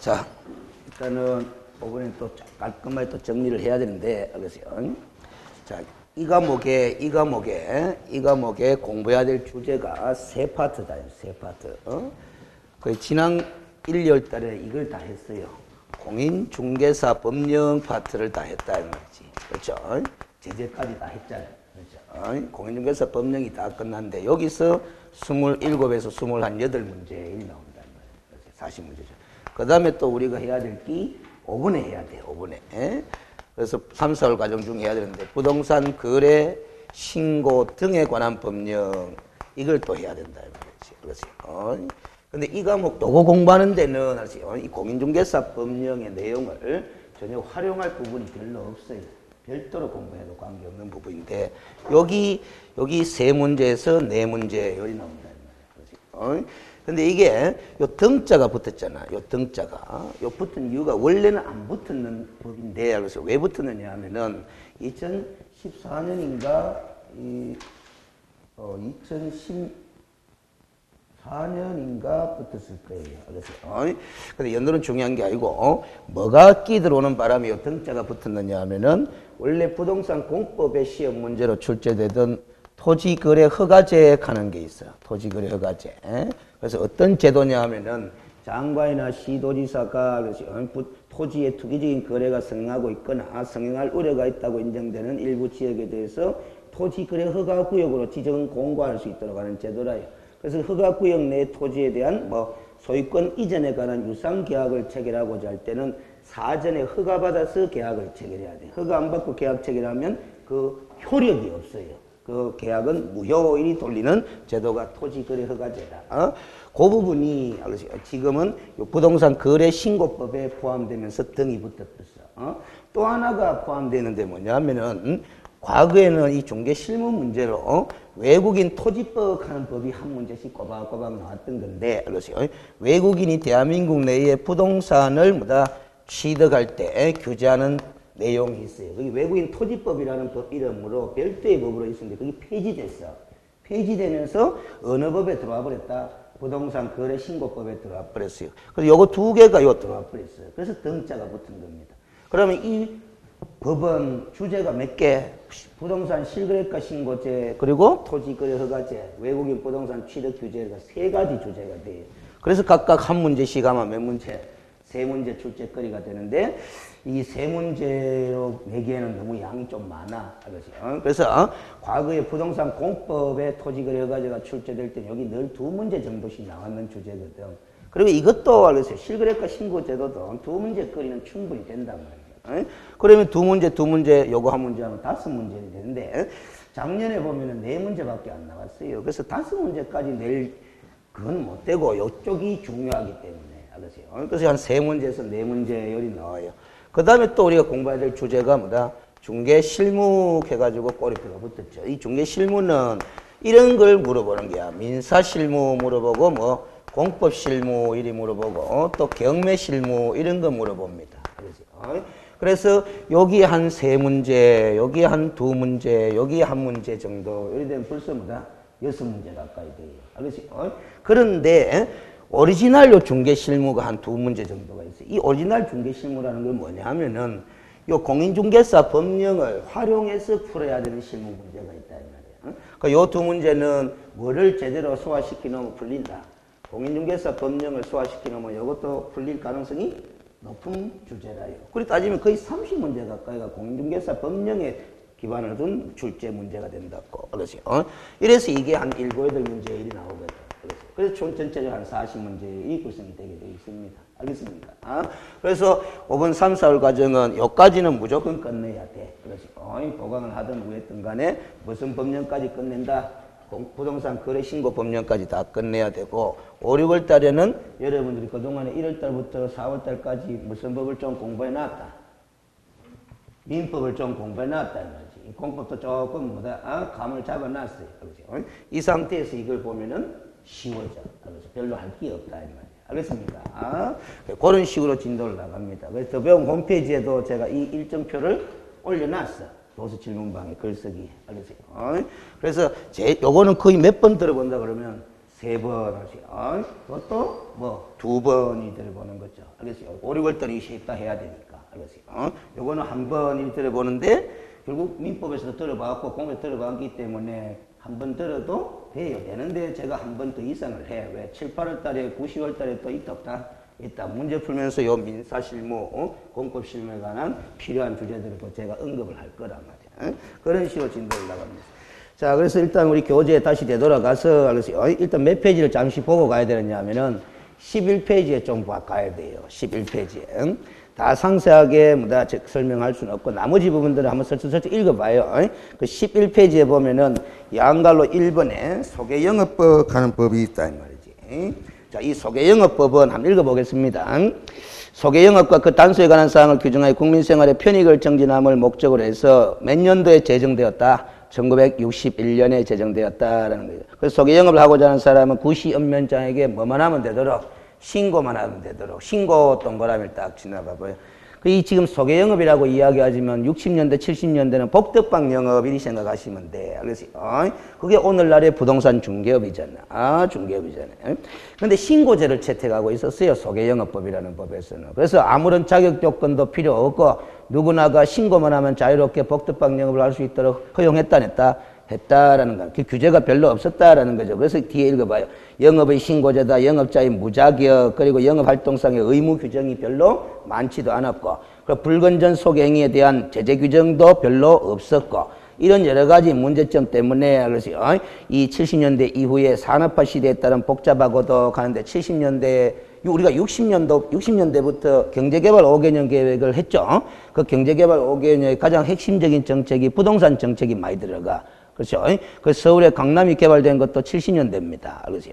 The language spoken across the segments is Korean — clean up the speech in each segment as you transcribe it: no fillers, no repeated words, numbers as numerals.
자, 일단은 이번엔 또 깔끔하게 또 정리를 해야 되는데, 알겠어요? 자, 이 과목에 공부해야 될 주제가 세 파트다, 세 파트. 거의 지난 1월 달에 이걸 다 했어요. 공인중개사 법령 파트를 다 했다, 이 말이지. 그렇죠? 제재까지 다 했잖아요. 그렇죠? 공인중개사 법령이 다 끝났는데, 여기서 27에서 28문제 나온다, 이 말이에요. 40문제죠. 그 다음에 또 우리가 해야 될 게 5분에 해야 돼, 5분에. 그래서 3, 4월 과정 중에 해야 되는데, 부동산 거래, 신고 등에 관한 법령, 이걸 또 해야 된다, 이 말이지. 그렇지. 근데 이 과목 요거 공부하는 데는, 이 공인중개사 법령의 내용을 전혀 활용할 부분이 별로 없어요. 별도로 공부해도 관계없는 부분인데, 여기 세 문제에서 네 문제 열이 나온다, 이 말이야. 근데 이게 요 등자가 붙었잖아. 요 등자가. 요 붙은 이유가 원래는 안 붙는 법인데, 그래서 왜 붙었느냐 하면은 2014년인가 2014년인가 붙었을 거예요. 그래서 근데 연도는 중요한 게 아니고 뭐가 끼 들어오는 바람에 요 등자가 붙었느냐 하면은 원래 부동산 공법의 시험 문제로 출제되던 토지거래 허가제 하는 게 있어요. 토지거래 허가제. 그래서 어떤 제도냐 하면은 장관이나 시도지사가 토지의 투기적인 거래가 성행하고 있거나 성행할 우려가 있다고 인정되는 일부 지역에 대해서 토지거래 허가구역으로 지정 공고할 수 있도록 하는 제도라요. 그래서 허가구역 내 토지에 대한 소유권 이전에 관한 유상계약을 체결하고자 할 때는 사전에 허가받아서 계약을 체결해야 돼. 허가 안 받고 계약 체결하면 그 효력이 없어요. 그 계약은 무효일이 돌리는 제도가 토지거래 허가제다. 그 부분이 지금은 부동산 거래 신고법에 포함되면서 등이 붙었어. 또 하나가 포함되는데 뭐냐면은 과거에는 이 중개 실무 문제로 외국인 토지법 하는 법이 한 문제씩 꼬박꼬박 나왔던 건데, 외국인이 대한민국 내에 부동산을 취득할 때 규제하는 내용이 있어요. 거기 외국인 토지법이라는 법 이름으로 별도의 법으로 있었는데 그게 폐지됐어. 폐지되면서 어느 법에 들어와 버렸다? 부동산 거래 신고법에 들어와 버렸어요. 그래서 요거 두 개가 요 들어와 버렸어요. 그래서 등자가 붙은 겁니다. 그러면 이 법은 주제가 몇 개? 부동산 실거래가 신고제, 그리고 토지거래 허가제, 외국인 부동산 취득 규제가 세 가지 주제가 돼요. 그래서 각각 한 문제씩 하면 몇 문제? 세 문제 출제거리가 되는데, 이 세 문제로 내기에는 너무 양이 좀 많아. 그래서 과거에 부동산 공법에 토지거래 허가제가 출제될 때 여기 늘 두 문제 정도씩 나왔는 주제거든. 그리고 이것도 알겠어요. 실거래가 신고제도도 두 문제 거리는 충분히 된단 말이에요. 그러면 두 문제, 요거 한 문제 하면 5문제가 되는데, 작년에 보면은 4문제밖에 안 나왔어요. 그래서 5문제까지 낼 그건 못 되고, 요쪽이 중요하기 때문에. 알겠어요. 그래서 한 3문제에서 4문제 열이 나와요. 그 다음에 또 우리가 공부해야 될 주제가 뭐다? 중개 실무 해가지고 꼬리표가 붙었죠. 이 중개 실무는 이런 걸 물어보는 거야. 민사 실무 물어보고, 공법 실무 이리 물어보고, 또 경매 실무 이런 거 물어봅니다. 그래서 여기 한 3문제, 여기 한 2문제, 여기 한 문제 정도, 이래 되면 벌써 6문제 가까이 돼요. 알겠어요? 그런데 오리지널 중개 실무가 한 2문제 정도가 있어요. 이 오리지널 중개 실무라는 건 뭐냐 하면은 요 공인중개사 법령을 활용해서 풀어야 되는 실무 문제가 있다 이 말이에요. 그러니까 요 2문제는 뭐를 제대로 소화시키 놓으면 풀린다. 공인중개사 법령을 소화시키 놓으면 이것도 풀릴 가능성이 높은 주제라요. 그리 따지면 거의 30문제 가까이가 공인중개사 법령에 기반을 둔 출제 문제가 된다고. 그렇지. 이래서 이게 한 7, 8문제 일이 나오거든. 그래서 총 전체적으로 한 40문제의 구성이 되게 되어 있습니다. 알겠습니까? 그래서 5번 3, 4월 과정은 여기까지는 무조건 끝내야 돼. 그래서 보강을 하든 뭐했든 간에 무슨 법령까지 끝낸다? 부동산 거래 신고 법령까지 다 끝내야 되고, 5, 6월 달에는 여러분들이 그동안에 1월 달부터 4월 달까지 무슨 법을 좀 공부해 놨다? 민법을 좀 공부해 놨다는 거지. 공법도 조금 감을 잡아 놨어요. 그렇죠? 이 상태에서 이걸 보면은 쉬워져. 그래서 별로 할 게 없다 이 말이에요. 알겠습니까? 그런 식으로 진도를 나갑니다. 그래서 더 배움 홈페이지에도 제가 이 일정표를 올려놨어. 도서질문방에 글쓰기. 알겠어요? 그래서 요거는 거의 몇 번 들어본다 그러면 3번 하세요. 그것도 뭐 2번이 들어보는 거죠. 알겠어요? 5, 6월 달이 쉽다 해야 되니까. 알겠어요? 요거는 한 번이 들어보는데 결국 민법에서도 들어봤고 공부에 들어봤기 때문에 한 번 들어도 돼요. 되는데 제가 한 번 더 이상을 해. 왜? 7, 8월 달에 9, 10월 달에 또 있다 없다? 있다. 문제 풀면서 요 민사실무, 공법 실무에 관한 필요한 주제들을 제가 언급을 할 거란 말이야. 그런 식으로 진도를 나갑니다. 자, 그래서 일단 우리 교재에 다시 되돌아가서, 그래서 일단 몇 페이지를 잠시 보고 가야 되느냐면은 11페이지에 좀 가야 돼요. 11페이지에. 다 상세하게 뭐다 설명할 수는 없고 나머지 부분들을 한번 설득 읽어봐요. 그 11페이지에 보면은 양갈로 1번에 소개영업법 하는 법이 있다 이 말이지. 자, 이 소개영업법은 한번 읽어보겠습니다. 소개영업과 그 단소에 관한 사항을 규정하여 국민생활의 편익을 정진함을 목적으로 해서 몇 년도에 제정되었다? 1961년에 제정되었다라는 거예요. 그래서 소개영업을 하고자 하는 사람은 구시읍면장에게 뭐만 하면 되도록 신고만 하면 되도록 신고 동그라미를 딱 지나봐봐요. 이 지금 소개영업이라고 이야기하지만 60년대, 70년대는 복덕방 영업 이리 생각하시면 돼. 그래서 그게 오늘날의 부동산 중개업이잖아. 중개업이잖아요. 근데 신고제를 채택하고 있었어요. 소개영업법이라는 법에서는. 그래서 아무런 자격 조건도 필요 없고 누구나가 신고만 하면 자유롭게 복덕방 영업을 할 수 있도록 허용했다 안 했다? 했다라는 거. 그 규제가 별로 없었다라는 거죠. 그래서 뒤에 읽어봐요. 영업의 신고제다, 영업자의 무자격, 그리고 영업활동상의 의무 규정이 별로 많지도 않았고, 그리고 불건전 소개행위에 대한 제재 규정도 별로 없었고, 이런 여러 가지 문제점 때문에, 그래서 이 70년대 이후에 산업화 시대에 따른 복잡하고도 가는데 70년대 우리가 60년대부터 경제개발 5개년 계획을 했죠. 그 경제개발 5개년의 가장 핵심적인 정책이 부동산 정책이 많이 들어가. 그렇죠. 그 서울에 강남이 개발된 것도 70년대입니다. 그렇죠.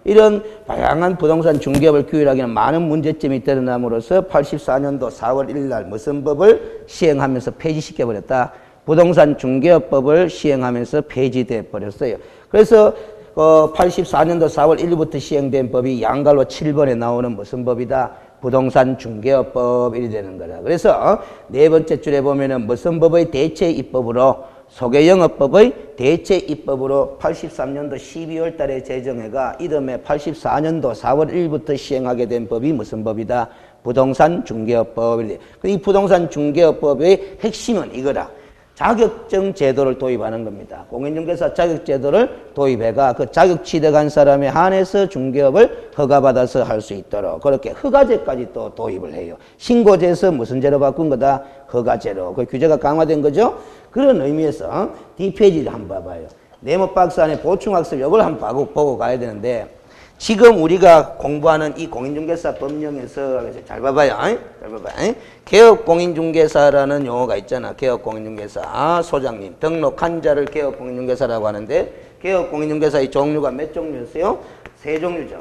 이런 다양한 부동산 중개업을 규율하기는 많은 문제점이 드러남으로써 84년도 4월 1일 날 무슨 법을 시행하면서 폐지시켜버렸다. 부동산 중개업법을 시행하면서 폐지돼 버렸어요. 그래서 84년도 4월 1일부터 시행된 법이 양갈로 7번에 나오는 무슨 법이다? 부동산 중개업법 이리 되는 거다. 그래서 네 번째 줄에 보면은 무슨 법의 대체 입법으로 소개영업법의 대체 입법으로 83년도 12월 달에 제정해가 이듬해 84년도 4월 1일부터 시행하게 된 법이 무슨 법이다? 부동산 중개업법. 이 부동산 중개업법의 핵심은 이거다. 자격증 제도를 도입하는 겁니다. 공인중개사 자격제도를 도입해가 그 자격 취득한 사람에 한해서 중개업을 허가받아서 할 수 있도록 그렇게 허가제까지 또 도입을 해요. 신고제에서 무슨 제로 바꾼 거다? 허가제로. 그 규제가 강화된 거죠. 그런 의미에서 D페이지를 한번 봐봐요. 네모 박스 안에 보충학습 이걸 한번 보고 가야 되는데 지금 우리가 공부하는 이 공인중개사 법령에서 잘 봐봐요. 잘 봐봐요. 개업공인중개사라는 용어가 있잖아. 개업공인중개사 소장님 등록한 자를 개업공인중개사라고 하는데 개업공인중개사의 종류가 몇 종류였어요? 3종류죠.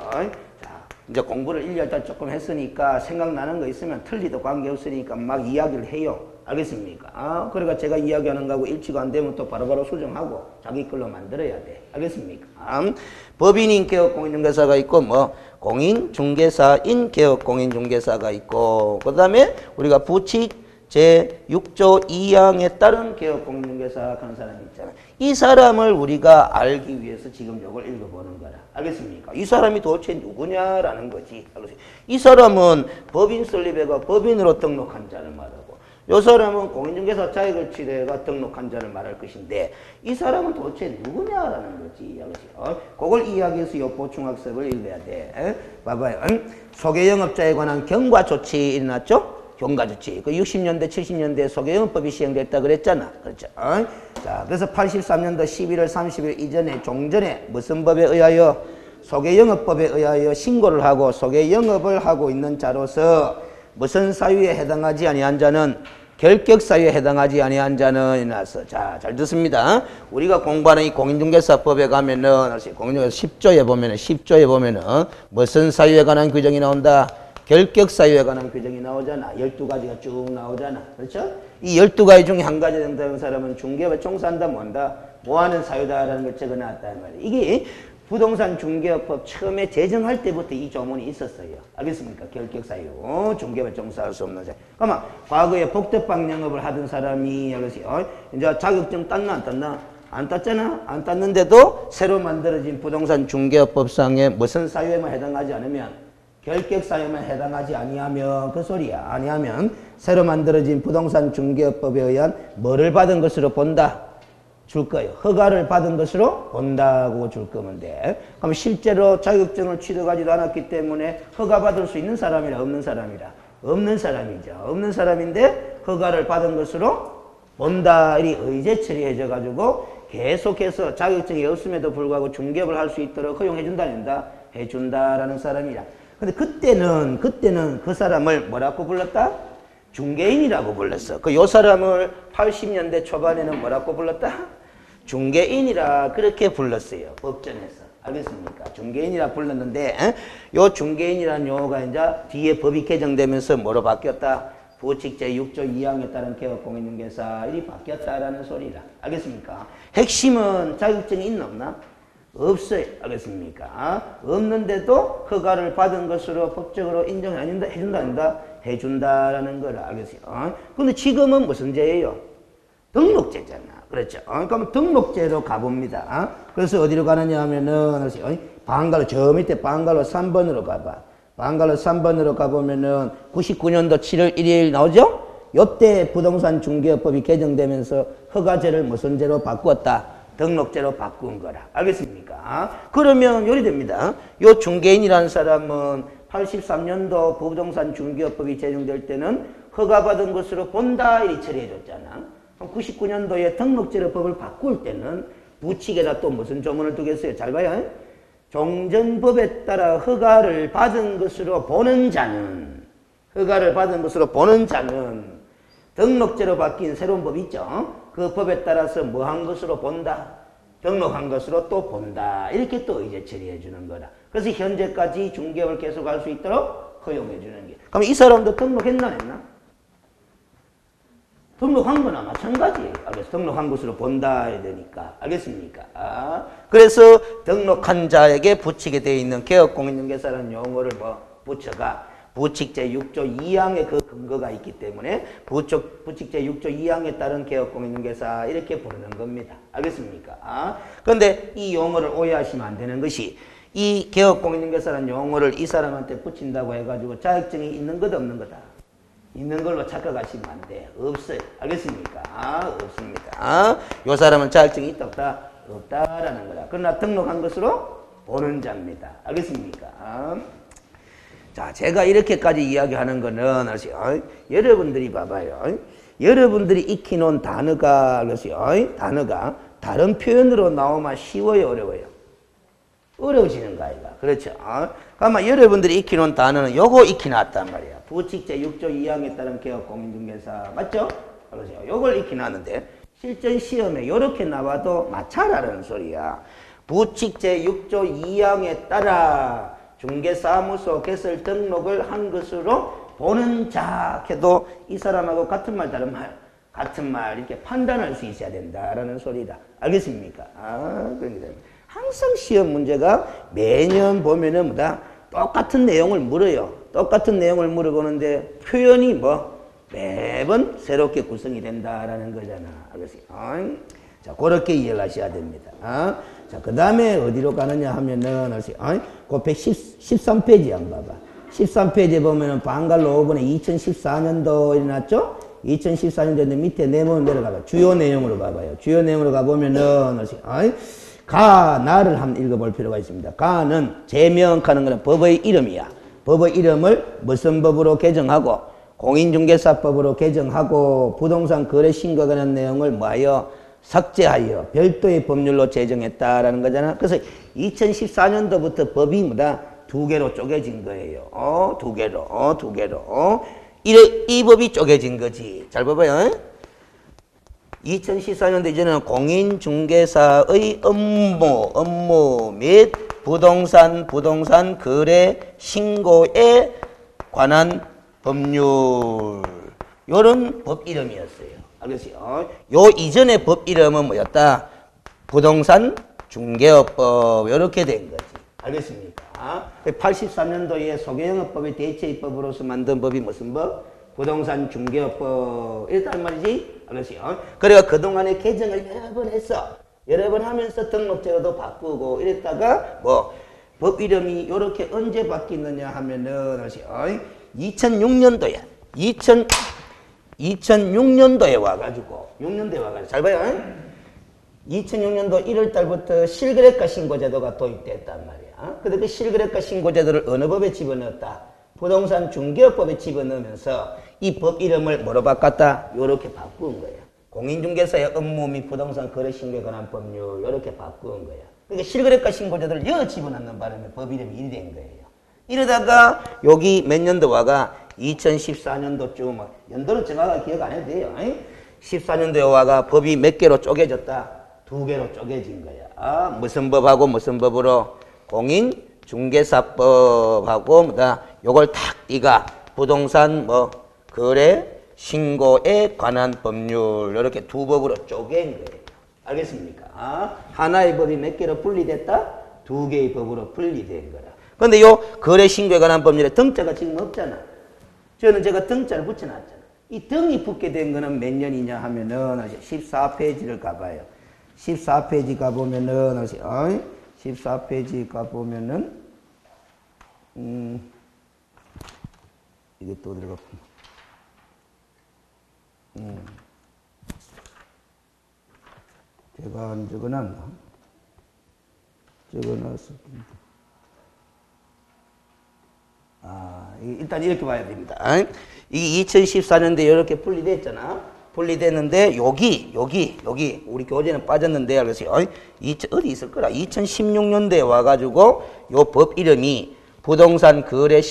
자, 이제 공부를 1년 달 조금 했으니까 생각나는 거 있으면 틀리도 관계없으니까 막 이야기를 해요. 알겠습니까? 그러니까 제가 이야기하는 거하고 일치가 안 되면 또 바로바로 수정하고 자기 걸로 만들어야 돼. 알겠습니까? 법인인 개업공인중개사가 있고 뭐 공인중개사인 개업공인중개사가 있고 그 다음에 우리가 부칙 제6조 2항에 따른 개업공인중개사 하는 사람이 있잖아요. 이 사람을 우리가 알기 위해서 지금 이걸 읽어보는 거라. 알겠습니까? 이 사람이 도대체 누구냐라는 거지. 이 사람은 법인 설립회가 법인으로 등록한 자를 말하고 이 사람은 공인중개사 자격을 취득해가 등록한 자를 말할 것인데 이 사람은 도대체 누구냐라는 거지. 그걸 이야기해서 이 보충학습을 읽어야 돼. 봐봐요. 소개영업자에 관한 경과조치 일어났죠? 경과조치. 그 60년대, 70년대에 소개영업법이 시행됐다 그랬잖아. 그렇죠? 자, 그래서 83년도 11월 30일 이전에 종전에 무슨 법에 의하여 소개영업법에 의하여 신고를 하고 소개영업을 하고 있는 자로서 무슨 사유에 해당하지 아니한 자는 결격 사유에 해당하지 아니한 자는 일어났어. 자, 잘 듣습니다. 우리가 공부하는 이 공인중개사법에 가면은 공인중개사 10조에 보면은 무슨 사유에 관한 규정이 나온다? 결격 사유에 관한 규정이 나오잖아. 12가지가 쭉 나오잖아. 그렇죠? 이 12가지 중에 한 가지 된다는 사람은 중개업에 종사한다 뭔다? 뭐하는 사유다라는 걸 적어놨단 말이야. 이게 부동산 중개업법 처음에 제정할 때부터 이 조문이 있었어요. 알겠습니까? 결격 사유. 중개업에 종사할 수 없는 사유. 그러면 과거에 복덕방 영업을 하던 사람이 이제 자격증 땄나 안 땄나? 안 땄잖아. 안 땄는데도 새로 만들어진 부동산 중개업법상에 무슨 사유에만 해당하지 않으면 결격 사유에만 해당하지 아니하면 그 소리야. 아니하면 새로 만들어진 부동산 중개업법에 의한 뭐를 받은 것으로 본다. 줄 거예요. 허가를 받은 것으로 본다고 줄 거면 돼. 그럼 실제로 자격증을 취득하지도 않았기 때문에 허가받을 수 있는 사람이라 없는 사람이라 없는 사람이죠. 없는 사람인데 허가를 받은 것으로 본다. 이 의제 처리해져 가지고 계속해서 자격증이 없음에도 불구하고 중개업을 할 수 있도록 허용해준다, 낸다? 해준다라는 사람이라. 근데 그때는 그 사람을 뭐라고 불렀다? 중개인이라고 불렀어. 그 요 사람을 80년대 초반에는 뭐라고 불렀다? 중개인이라 그렇게 불렀어요. 법전에서. 알겠습니까? 중개인이라 불렀는데 요 중개인이라는 용어가 이제 뒤에 법이 개정되면서 뭐로 바뀌었다? 부칙 제6조 2항에 따른 개업공인중개사 일이 바뀌었다라는 소리라. 알겠습니까? 핵심은 자격증이 있나 없나? 없어요. 알겠습니까? 없는데도 허가를 받은 것으로 법적으로 인정해준다, 해준다, 아닌다? 해준다라는 걸 알겠어요. 근데 지금은 무슨 죄예요? 등록죄잖아. 그렇죠? 그럼 등록죄로 가봅니다. 그래서 어디로 가느냐 하면은, 방갈로, 저 밑에 방갈로 3번으로 가봐. 방갈로 3번으로 가보면은 99년도 7월 1일 나오죠? 요때 부동산 중개업법이 개정되면서 허가제를 무슨 제로 바꾸었다? 등록제로 바꾼 거라. 알겠습니까? 그러면 요리 됩니다. 요 중개인이라는 사람은 83년도 부동산 중개업법이 제정될 때는 허가받은 것으로 본다 이 처리해줬잖아. 99년도에 등록제로 법을 바꿀 때는 부칙에다 또 무슨 조문을 두겠어요? 잘 봐요. 종전법에 따라 허가를 받은 것으로 보는 자는 등록제로 바뀐 새로운 법이 있죠. 그 법에 따라서 뭐 한 것으로 본다? 등록한 것으로 또 본다. 이렇게 또 이제 처리해 주는 거다. 그래서 현재까지 중개업을 계속할 수 있도록 허용해 주는 게. 그럼 이 사람도 등록했나 했나? 등록한 거나 마찬가지예요. 그래서 등록한 것으로 본다 해야 되니까. 알겠습니까? 그래서 등록한 자에게 붙이게 되어 있는 개업공인중개사라는 용어를 붙여가 부칙 제6조 2항에 그 근거가 있기 때문에 부칙 제6조 2항에 따른 개업공인중개사 이렇게 부르는 겁니다. 알겠습니까? 그런데 이 용어를 오해하시면 안 되는 것이 이 개업공인중개사라는 용어를 이 사람한테 붙인다고 해가지고 자격증이 있는 거다 없는 거다? 있는 걸로 착각하시면 안 돼요. 없어요. 알겠습니까? 없습니다. 요 사람은 자격증이 있다 없다? 없다라는 거다. 그러나 등록한 것으로 보는 자입니다. 알겠습니까? 자, 제가 이렇게까지 이야기하는 거는 여러분들이 봐봐요. 여러분들이 익혀놓은 단어가 단어가 다른 표현으로 나오면 쉬워요, 어려워요? 어려워지는 거 아이가. 그렇죠? 아마 여러분들이 익혀놓은 단어는 요거 익혀놨단 말이야. 부칙 제6조 2항에 따른 개업공인중개사 맞죠? 그렇죠? 요걸 익혀놨는데 실전 시험에 요렇게 나와도 맞춰라는 소리야. 부칙 제6조 2항에 따라 중개사무소 개설 등록을 한 것으로 보는 자 해도 이 사람하고 같은 말 다른 말 같은 말 이렇게 판단할 수 있어야 된다라는 소리다. 알겠습니까? 그러니까 항상 시험 문제가 매년 보면은 똑같은 내용을 물어요. 똑같은 내용을 물어보는데 표현이 매번 새롭게 구성이 된다라는 거잖아. 알겠어요? 자, 그렇게 이해를 하셔야 됩니다. 자, 그 다음에 어디로 가느냐 하면은, 그 113페이지 한번 봐봐. 13페이지에 보면은 방갈로 5번에 2014년도 일어났죠? 2014년도인데 밑에 내용을 내려가봐. 주요 내용으로 봐봐요. 주요 내용으로 가보면은, 나를 한번 읽어볼 필요가 있습니다. 가는 제명하는 것은 법의 이름이야. 법의 이름을 무슨 법으로 개정하고, 공인중개사법으로 개정하고, 부동산 거래 신고에 관한 내용을 뭐하여 삭제하여 별도의 법률로 제정했다라는 거잖아. 그래서 2014년도부터 법이 두 개로 쪼개진 거예요. 두 개로. 이 법이 쪼개진 거지. 잘 봐봐요. 2014년도 이제는 공인중개사의 업무 및 부동산 거래 신고에 관한 법률. 요런 법 이름이었어요. 알겠어요? 요 이전의 법 이름은 뭐였다? 부동산 중개업법. 이렇게 된 거지. 알겠습니까? 83년도에 소개영업법의 대체입법으로서 만든 법이 무슨 법? 부동산 중개업법. 이랬단 말이지? 알겠어요? 그래가 그동안에 개정을 여러 번 했어. 여러 번 하면서 등록제도도 바꾸고 이랬다가 뭐 법 이름이 이렇게 언제 바뀌느냐 하면은 2006년도에 2006년도에 와가지고 6년도에 와가지고 잘 봐요. 2006년도 1월 달부터 실거래가 신고제도가 도입됐단 말이야. 근데 그 실거래가 신고제도를 어느 법에 집어넣었다? 부동산 중개업법에 집어넣으면서 이 법 이름을 뭐로 바꿨다? 요렇게 바꾼 거야. 공인중개사의 업무 및 부동산 거래 신고에 관한 법률 요렇게 바꾼 거야. 그러니까 실거래가 신고제도를 여 집어넣는 바람에 법 이름이 이리 된 거예요. 이러다가 여기 몇 년도와가 2014년도쯤 연도는 정확하게 기억 안 해도 돼요. 14년도에 와가 법이 몇 개로 쪼개졌다? 2개로 쪼개진 거야. 무슨 법하고 무슨 법으로? 공인중개사법하고 뭐다? 요걸 탁 이가 부동산 뭐 거래 신고에 관한 법률 이렇게 두 법으로 쪼갠 거예요. 알겠습니까? 하나의 법이 몇 개로 분리됐다? 2개의 법으로 분리된 거라. 근데 요 거래 신고에 관한 법률에 등자가 지금 없잖아. 저는 제가 등자를 붙여놨잖아. 이 등이 붙게 된 거는 몇 년이냐 하면은 14페이지를 가봐요. 14페이지 가보면은 14페이지 가보면은 이게 또 들어갔구나. 제가 안 적어놨나? 적어놨을 텐데. 일단 이렇게 봐야 됩니다. 이 2014년도에 이렇게 분리됐잖아. 분리됐는데 여기 우리 교재는 빠졌는데 그래서 어디 있을 거라. 2016년도에 와가지고 요 법 이름이 부동산 거래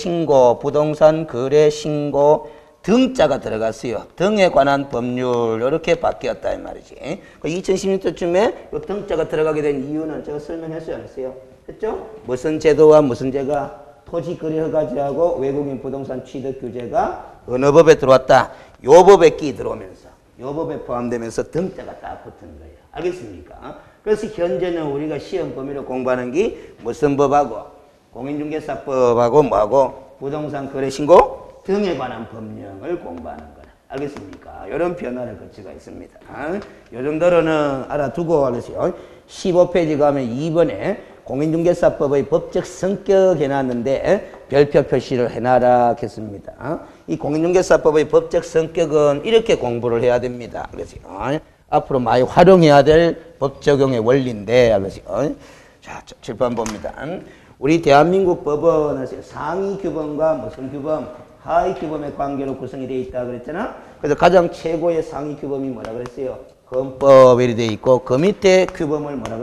신고 등자가 들어갔어요. 등에 관한 법률 이렇게 바뀌었다 이 말이지. 2016년도쯤에 요 등자가 들어가게 된 이유는 제가 설명했어요, 안 했어요? 했죠? 무슨 제도와 무슨 제가 토지 거래 허가제하고 외국인 부동산 취득 규제가 어느 법에 들어왔다? 요 법에 끼 들어오면서 요 법에 포함되면서 등자가 딱 붙은 거예요. 알겠습니까? 그래서 현재는 우리가 시험 범위로 공부하는 게 무슨 법하고 공인중개사법하고 뭐하고 부동산 거래 신고 등에 관한 법령을 공부하는 거라. 알겠습니까? 이런 변화를 거치가 있습니다. 요 정도로는 알아두고 알았어요. 15페이지 가면 2번에 공인중개사법의 법적 성격 해놨는데 별표 표시를 해놔라 했습니다. 이 공인중개사법의 법적 성격은 이렇게 공부를 해야 됩니다. 그래서 앞으로 많이 활용해야 될 법 적용의 원리인데 그래서 자, 칠판 봅니다. 우리 대한민국 법은 상위 규범과 무슨 규범? 하위 규범의 관계로 구성이 되어 있다 그랬잖아. 그래서 가장 최고의 상위 규범이 뭐라 그랬어요? 헌법이 되어 있고 그 밑에 규범을 뭐라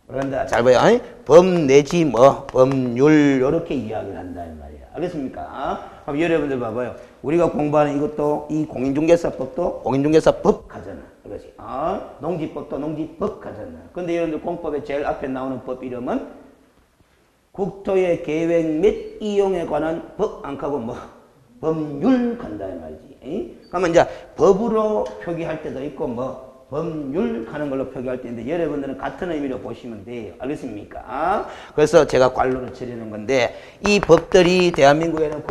그런다? 잘 봐요. 법 내지 뭐 법률 이렇게 이야기를 한다 이 말이야. 알겠습니까? 그럼 여러분들 봐봐요. 우리가 공부하는 이것도 이 공인중개사법도 공인중개사법 하잖아. 그렇지? 농지법도 농지법 하잖아. 근데 여러분들 공법에 제일 앞에 나오는 법 이름은 국토의 계획 및 이용에 관한 법 안 가고 뭐 법률 간다 이 말이지. 그러면 이제 법으로 표기할 때도 있고 뭐 법률 하는 걸로 표기할 때 있는데 여러분들은 같은 의미로 보시면 돼요. 알겠습니까? 그래서 제가 관로를 처리하는 건데 이 법들이 대한민국에는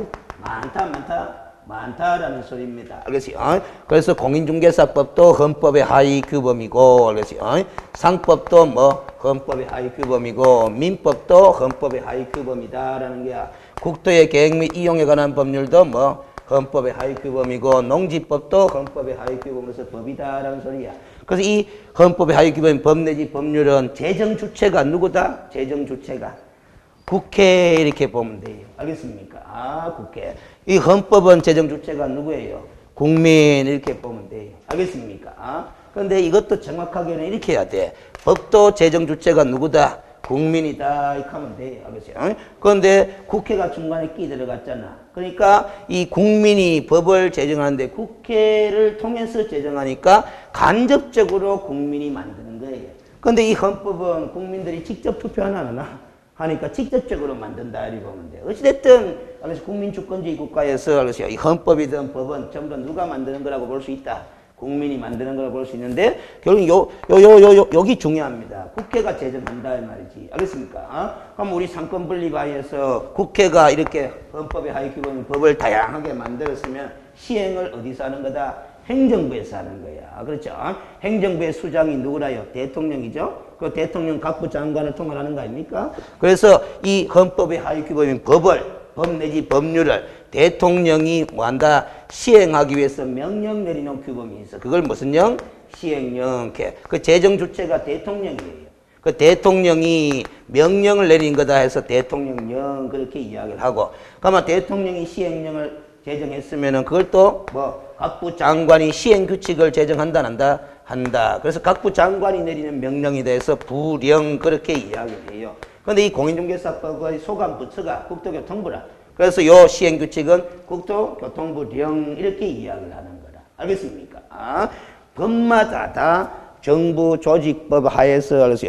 많다라는 소리입니다. 알겠어요? 그래서 공인중개사법도 헌법의 하위 규범이고, 알겠어요? 상법도 뭐 헌법의 하위 규범이고, 민법도 헌법의 하위 규범이다라는 게야. 국토의 계획 및 이용에 관한 법률도 뭐 헌법의 하위 규범이고, 농지법도 헌법의 하위 규범으로서 법이다라는 소리야. 그래서 이 헌법의 하위 규범인 법 내지 법률은 재정 주체가 누구다? 재정 주체가 국회 이렇게 보면 돼요. 알겠습니까? 국회. 이 헌법은 재정 주체가 누구예요? 국민 이렇게 보면 돼요. 알겠습니까? 그런데 이것도 정확하게는 이렇게 해야 돼. 법도 재정 주체가 누구다? 국민이다. 이렇게 하면 돼요. 알겠어요? 그런데 국회가 중간에 끼 들어갔잖아. 그러니까 이 국민이 법을 제정하는데 국회를 통해서 제정하니까 간접적으로 국민이 만드는 거예요. 그런데 이 헌법은 국민들이 직접 투표하나 안 하나? 하니까 직접적으로 만든다 이렇게 보면 돼요. 어찌됐든 그래서 국민주권주의 국가에서 그래서 이 헌법이든 법은 전부 다 누가 만드는 거라고 볼 수 있다. 국민이 만드는 거라고 볼 수 있는데 결국 여기 중요합니다. 국회가 제정한다 이 말이지. 알겠습니까? 그럼 우리 상권분립화에서 국회가 이렇게 헌법의 하위 규범인 법을 다양하게 만들었으면 시행을 어디서 하는 거다? 행정부에서 하는 거야. 그렇죠? 행정부의 수장이 누구라요? 대통령이죠? 그 대통령 각부 장관을 통할하는 거 아닙니까? 그래서 이 헌법의 하위 규범인 법 내지 법률을 대통령이 뭐한다? 시행하기 위해서 명령 내리는 규범이 있어. 그걸 무슨 령? 시행령. 그 재정 주체가 대통령이에요. 그 대통령이 명령을 내린 거다 해서 대통령령 그렇게 이야기를 하고, 그러면 대통령이 시행령을 제정했으면은 그걸 또 뭐 각부 장관이 시행 규칙을 제정한다, 한다? 한다. 그래서 각부 장관이 내리는 명령에 대해서 부령 그렇게 이야기를 해요. 그런데 이 공인중개사법의 소관 부처가 국토교통부라. 그래서 요 시행 규칙은 국토교통부령 이렇게 이야기를 하는 거라. 알겠습니까? 법마다 다 정부 조직법 하에서 그래서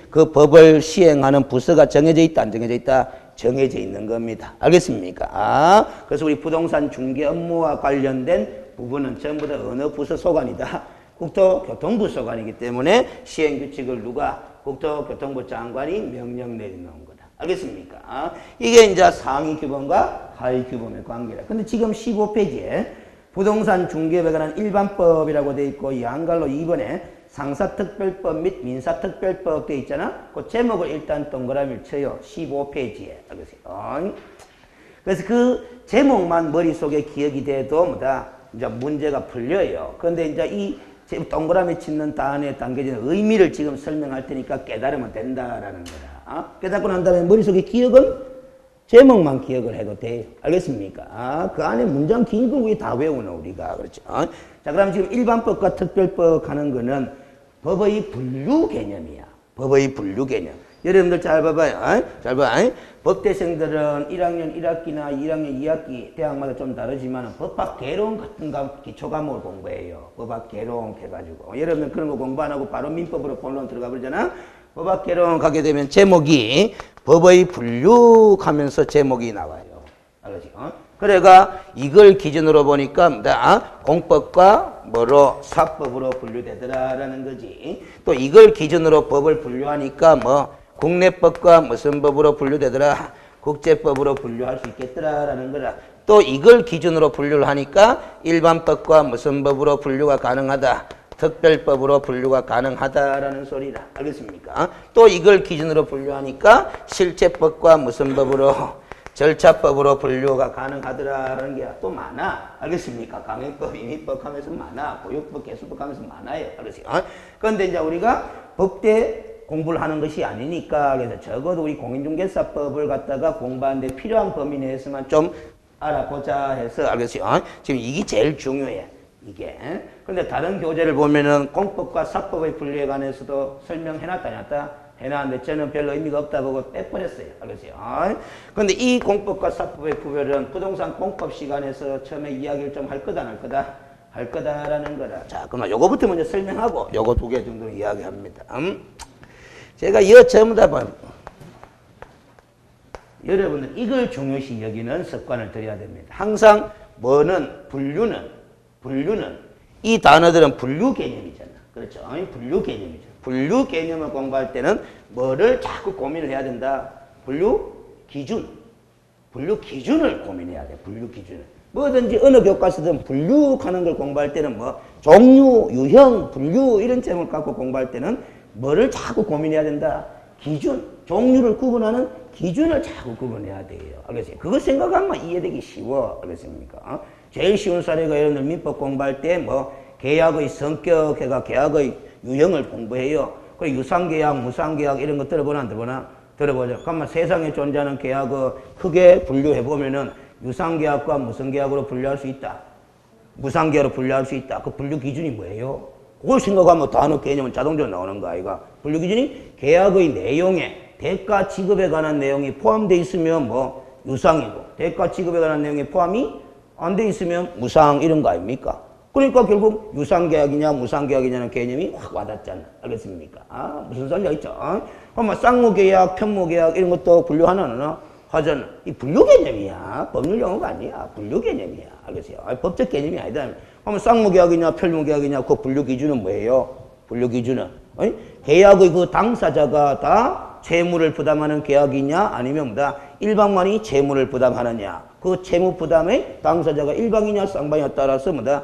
그 법을 시행하는 부서가 정해져 있다, 안 정해져 있다? 정해져 있는 겁니다. 알겠습니까? 그래서 우리 부동산 중개 업무와 관련된 부분은 전부 다 어느 부서 소관이다? 국토교통부 소관이기 때문에 시행규칙을 누가? 국토교통부 장관이 명령 내리는 거다. 알겠습니까? 이게 이제 상위 규범과 하위 규범의 관계다. 근데 지금 15페이지에 부동산 중개업에 관한 일반법이라고 되어 있고, 이 한글로 2번에 상사특별법 및 민사특별법 되어 있잖아. 그 제목을 일단 동그라미를 쳐요. 15페이지에. 알겠어요? 그래서 그 제목만 머릿속에 기억이 돼도 뭐다? 이제 문제가 풀려요. 그런데 이제 이 동그라미 치는 단에 담겨진 의미를 지금 설명할 테니까 깨달으면 된다라는 거다. 깨닫고 난 다음에 머릿속에 기억은 제목만 기억을 해도 돼요. 알겠습니까? 그 안에 문장 긴 거 왜 다 외우나 우리가. 그렇죠? 자, 그럼 지금 일반법과 특별법 하는 거는 법의 분류 개념이야. 법의 분류 개념. 여러분들 잘 봐봐요. 잘 봐. 법대생들은 1학년 1학기나 2학년 2학기 대학마다 좀 다르지만 법학 개론 같은 기초 과목을 공부해요. 법학 개론 해가지고. 여러분들 그런 거 공부 안 하고 바로 민법으로 본론 들어가 버리잖아. 법학 개론 가게 되면 제목이 법의 분류 하면서 제목이 나와요. 알겠지? 그래가 이걸 기준으로 보니까 공법과 뭐로 사법으로 분류되더라라는 거지. 또 이걸 기준으로 법을 분류하니까 뭐 국내법과 무슨 법으로 분류되더라? 국제법으로 분류할 수 있겠더라라는 거라. 또 이걸 기준으로 분류를 하니까 일반법과 무슨 법으로 분류가 가능하다? 특별법으로 분류가 가능하다라는 소리라. 알겠습니까? 또 이걸 기준으로 분류하니까 실체법과 무슨 법으로? 절차법으로 분류가 가능하더라라는 게 또 많아. 알겠습니까? 강행법, 임의법 하면서 많아. 보육법, 개수법 하면서 많아요. 알겠어요? 그런데 이제 우리가 법대 공부를 하는 것이 아니니까, 그래서 적어도 우리 공인중개사법을 갖다가 공부하는데 필요한 범위 내에서만 좀 알아보자 해서, 알겠어요? 지금 이게 제일 중요해. 이게. 근데 다른 교재를 보면은 공법과 사법의 분류에 관해서도 설명해놨다, 놨다? 해놨는데 저는 별로 의미가 없다 보고 빼버렸어요. 알겠어요? 근데 이 공법과 사법의 구별은 부동산 공법 시간에서 처음에 이야기를 좀 할 거다, 안 할 거다? 할 거다라는 거라. 자, 그럼 요거부터 먼저 설명하고 요거 2개 정도 이야기합니다. 제가 이거 전부 다 여러분들 이걸 중요시 여기는 습관을 들여야 됩니다. 항상 뭐는 분류는 이 단어들은 분류 개념이잖아. 그렇죠? 분류 개념이죠. 분류 개념을 공부할 때는 뭐를 자꾸 고민을 해야 된다? 분류 기준을 고민해야 돼. 분류 기준을. 뭐든지 어느 교과서든 분류하는 걸 공부할 때는 뭐 종류, 유형, 분류 이런 제목을 갖고 공부할 때는 뭐를 자꾸 고민해야 된다? 기준, 종류를 구분하는 기준을 자꾸 구분해야 돼요. 알겠어요? 그거 생각하면 이해되기 쉬워. 알겠습니까? 제일 쉬운 사례가 여러분들 민법 공부할 때 뭐 계약의 성격 해가 계약의 유형을 공부해요. 그리고 유상계약, 무상계약 이런 거 들어보나 안 들어보나? 들어보죠. 그러면 세상에 존재하는 계약을 크게 분류해보면은 유상계약과 무상계약으로 분류할 수 있다. 무상계약으로 분류할 수 있다. 그 분류 기준이 뭐예요? 그걸 생각하면 단어 개념은 자동적으로 나오는 거 아이가? 분류 기준이 계약의 내용에 대가 지급에 관한 내용이 포함되어 있으면 뭐 유상이고, 대가 지급에 관한 내용이 포함이 안 돼 있으면 무상 이런 거 아닙니까? 그러니까 결국 유상계약이냐 무상계약이냐는 개념이 확 와닿잖아. 알겠습니까? 무슨 소리가 있죠? 그럼 쌍무계약, 편무계약 이런 것도 분류하나? 하잖아. 이 분류 개념이야. 법률 용어가 아니야. 분류 개념이야. 알겠어요? 법적 개념이 아니다. 그러면 쌍무계약이냐 편무계약이냐 그 분류 기준은 뭐예요? 분류 기준은 계약의 그 당사자가 다 채무를 부담하는 계약이냐 아니면 뭐다 일방만이 채무를 부담하느냐 그 채무 부담의 당사자가 일방이냐 쌍방이냐 따라서 뭐다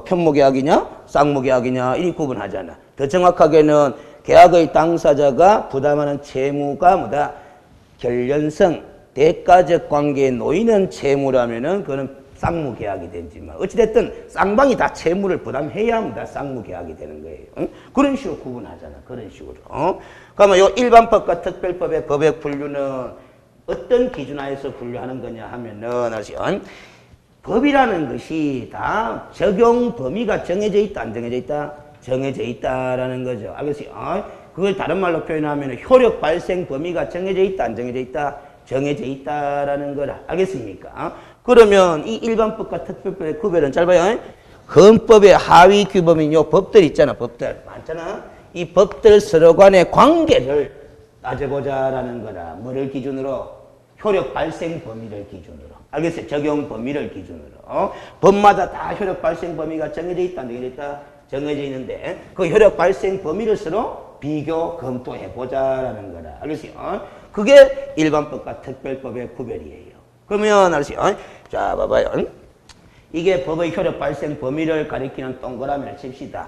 편모계약이냐 쌍무계약이냐 이리 구분하잖아. 더 정확하게는 계약의 당사자가 부담하는 채무가 뭐다 결연성 대가적 관계에 놓이는 채무라면은 그거는 쌍무계약이 되지만 어찌됐든 쌍방이 다 채무를 부담해야 뭐다 쌍무계약이 되는 거예요. 응? 그런 식으로 구분하잖아. 그런 식으로. 그러면 요 일반법과 특별법의 법의 분류는 어떤 기준 하에서 분류하는 거냐 하면은 법이라는 것이 다 적용 범위가 정해져 있다 안 정해져 있다? 정해져 있다라는 거죠. 알겠어요? 그걸 다른 말로 표현하면 효력 발생 범위가 정해져 있다 안 정해져 있다? 정해져 있다라는 거라. 알겠습니까? 그러면 이 일반법과 특별법의 구별은 짧아요. 헌법의 하위 규범인 요 법들 있잖아. 법들 많잖아. 이 법들 서로 간의 관계를 따져보자라는 거라. 뭐를 기준으로? 효력 발생 범위를 기준으로. 알겠어요? 적용 범위를 기준으로. 법마다 다 효력 발생 범위가 정해져 있다 안 정해져 있다? 정해져 있는데 그 효력 발생 범위를 서로 비교 검토해 보자라는 거라. 알겠어요? 그게 일반법과 특별법의 구별이에요. 그러면 알겠어요? 자 봐봐요. 이게 법의 효력 발생 범위를 가리키는 동그라미를 칩시다.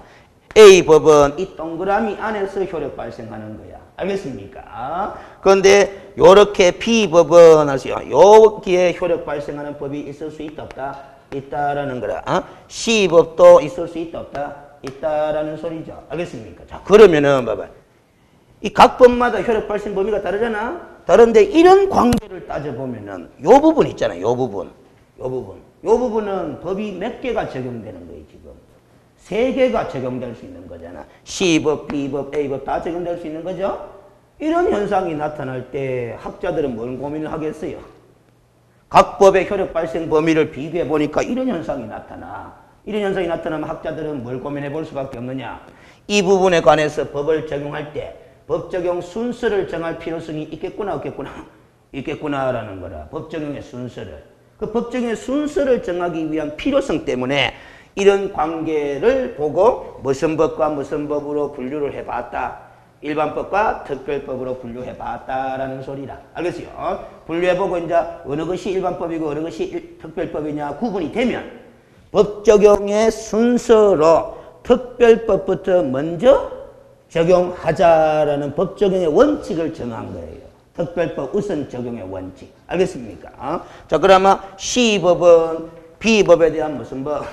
A 법은 이 동그라미 안에서 효력 발생하는 거야. 알겠습니까? 그런데 요렇게 B 법은 알았어요. 여기에 효력 발생하는 법이 있을 수 있다 없다? 있다라는 거라. C 법도 있을 수 있다 없다? 있다라는 소리죠. 알겠습니까? 자 그러면은 봐봐. 이 각 법마다 효력 발생 범위가 다르잖아. 다른데 이런 관계를 따져보면은 요 부분 있잖아. 요 부분은 법이 몇 개가 적용되는 거예요, 지금. 3개가 적용될 수 있는 거잖아. C법, B법, A법 다 적용될 수 있는 거죠. 이런 현상이 나타날 때 학자들은 뭔 고민을 하겠어요? 각 법의 효력 발생 범위를 비교해 보니까 이런 현상이 나타나. 이런 현상이 나타나면 학자들은 뭘 고민해 볼 수밖에 없느냐. 이 부분에 관해서 법을 적용할 때 법 적용 순서를 정할 필요성이 있겠구나 없겠구나? 있겠구나라는 거라. 법 적용의 순서를. 그 법 적용의 순서를 정하기 위한 필요성 때문에 이런 관계를 보고 무슨 법과 무슨 법으로 분류를 해봤다. 일반법과 특별법으로 분류해봤다라는 소리라. 알겠어요? 분류해보고 이제 어느 것이 일반법이고 어느 것이 특별법이냐 구분이 되면 법 적용의 순서로 특별법부터 먼저 적용하자라는 법 적용의 원칙을 정한 거예요. 특별법 우선 적용의 원칙. 알겠습니까? 자, 그러면 C법은 B법에 대한 무슨 법?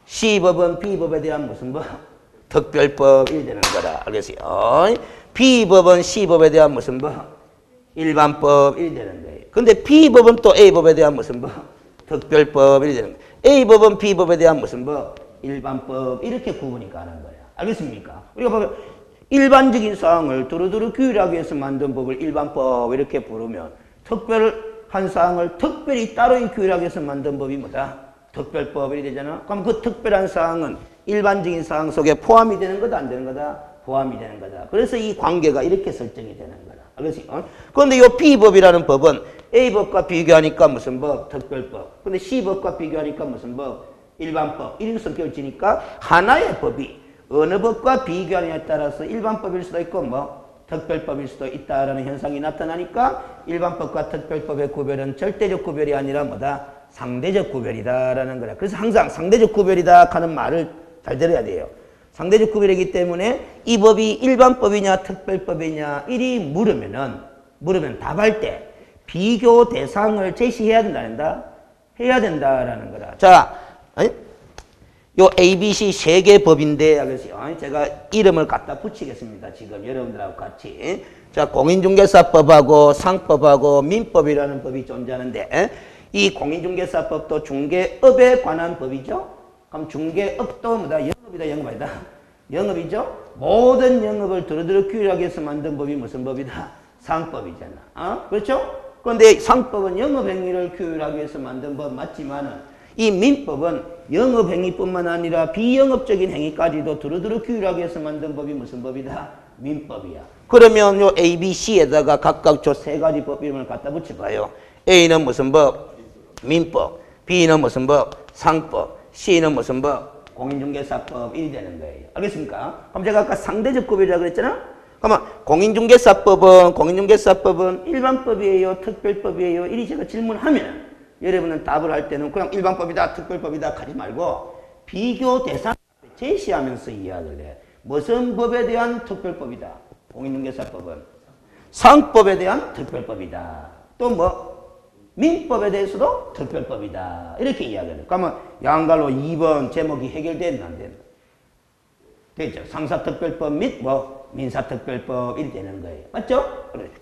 C법은 B법에 대한 무슨 법? 특별법이 되는 거라. 알겠어요? B법은 C법에 대한 무슨 법? 일반법이 되는 거예요. 근데 B법은 또 A법에 대한 무슨 법? 특별법이 되는 거예요. A법은 B법에 대한 무슨 법? 일반법. 이렇게 구분이 가는 거예요. 알겠습니까? 우리가 보면 일반적인 사항을 두루두루 규율하기 위해서 만든 법을 일반법 이렇게 부르면 특별한 사항을 특별히 따로 규율하기 위해서 만든 법이 뭐다? 특별법이 되잖아. 그럼 그 특별한 사항은 일반적인 사항 속에 포함이 되는 거다 안 되는 거다? 포함이 되는 거다. 그래서 이 관계가 이렇게 설정이 되는 거다. 알겠어요? 그런데 이 B법이라는 법은 A법과 비교하니까 무슨 법? 특별법. 근데 C법과 비교하니까 무슨 법? 일반법. 이런 성격을 지니까 하나의 법이 어느 법과 비교하느냐에 따라서 일반법일 수도 있고 특별법일 수도 있다라는 현상이 나타나니까 일반법과 특별법의 구별은 절대적 구별이 아니라 뭐다? 상대적 구별이다라는 거라. 그래서 항상 상대적 구별이다 하는 말을 잘 들어야 돼요. 상대적 구별이기 때문에 이 법이 일반법이냐 특별법이냐 이리 물으면 답할 때 비교 대상을 제시해야 된다, 안 된다? 해야 된다라는 거라. 자, 요 ABC 3개 법인데, 알겠어요? 제가 이름을 갖다 붙이겠습니다. 지금 여러분들하고 같이. 자, 공인중개사법하고 상법하고 민법이라는 법이 존재하는데, 이 공인중개사법도 중개업에 관한 법이죠? 그럼 중개업도 뭐다? 영업이다, 영업 아니다? 영업이죠? 모든 영업을 두루두루 규율하기 위해서 만든 법이 무슨 법이다? 상법이잖아. 그렇죠? 그런데 상법은 영업행위를 규율하기 위해서 만든 법 맞지만은 이 민법은 영업행위뿐만 아니라 비영업적인 행위까지도 두루두루 규율하기 위해서 만든 법이 무슨 법이다? 민법이야. 그러면 요 A, B, C에다가 각각 저 3가지 법 이름을 갖다 붙여봐요. A는 무슨 법? 민법. B는 무슨 법? 상법. C는 무슨 법? 공인중개사법. 이리 되는 거예요. 알겠습니까? 그럼 제가 아까 상대적 구별이라고 그랬잖아? 그러면 공인중개사법은 일반법이에요, 특별법이에요? 이리 제가 질문하면 여러분은 답을 할 때는 그냥 일반법이다, 특별법이다 하지 말고 비교 대상을 제시하면서 이야기를 해. 무슨 법에 대한 특별법이다? 공인중개사법은. 상법에 대한 특별법이다. 또 뭐? 민법에 대해서도 특별법이다. 이렇게 이야기를 해. 그러면 양갈로 2번 제목이 해결됐나 안 됐나? 됐죠? 상사특별법 및 뭐 민사특별법 이렇게 되는 거예요. 맞죠?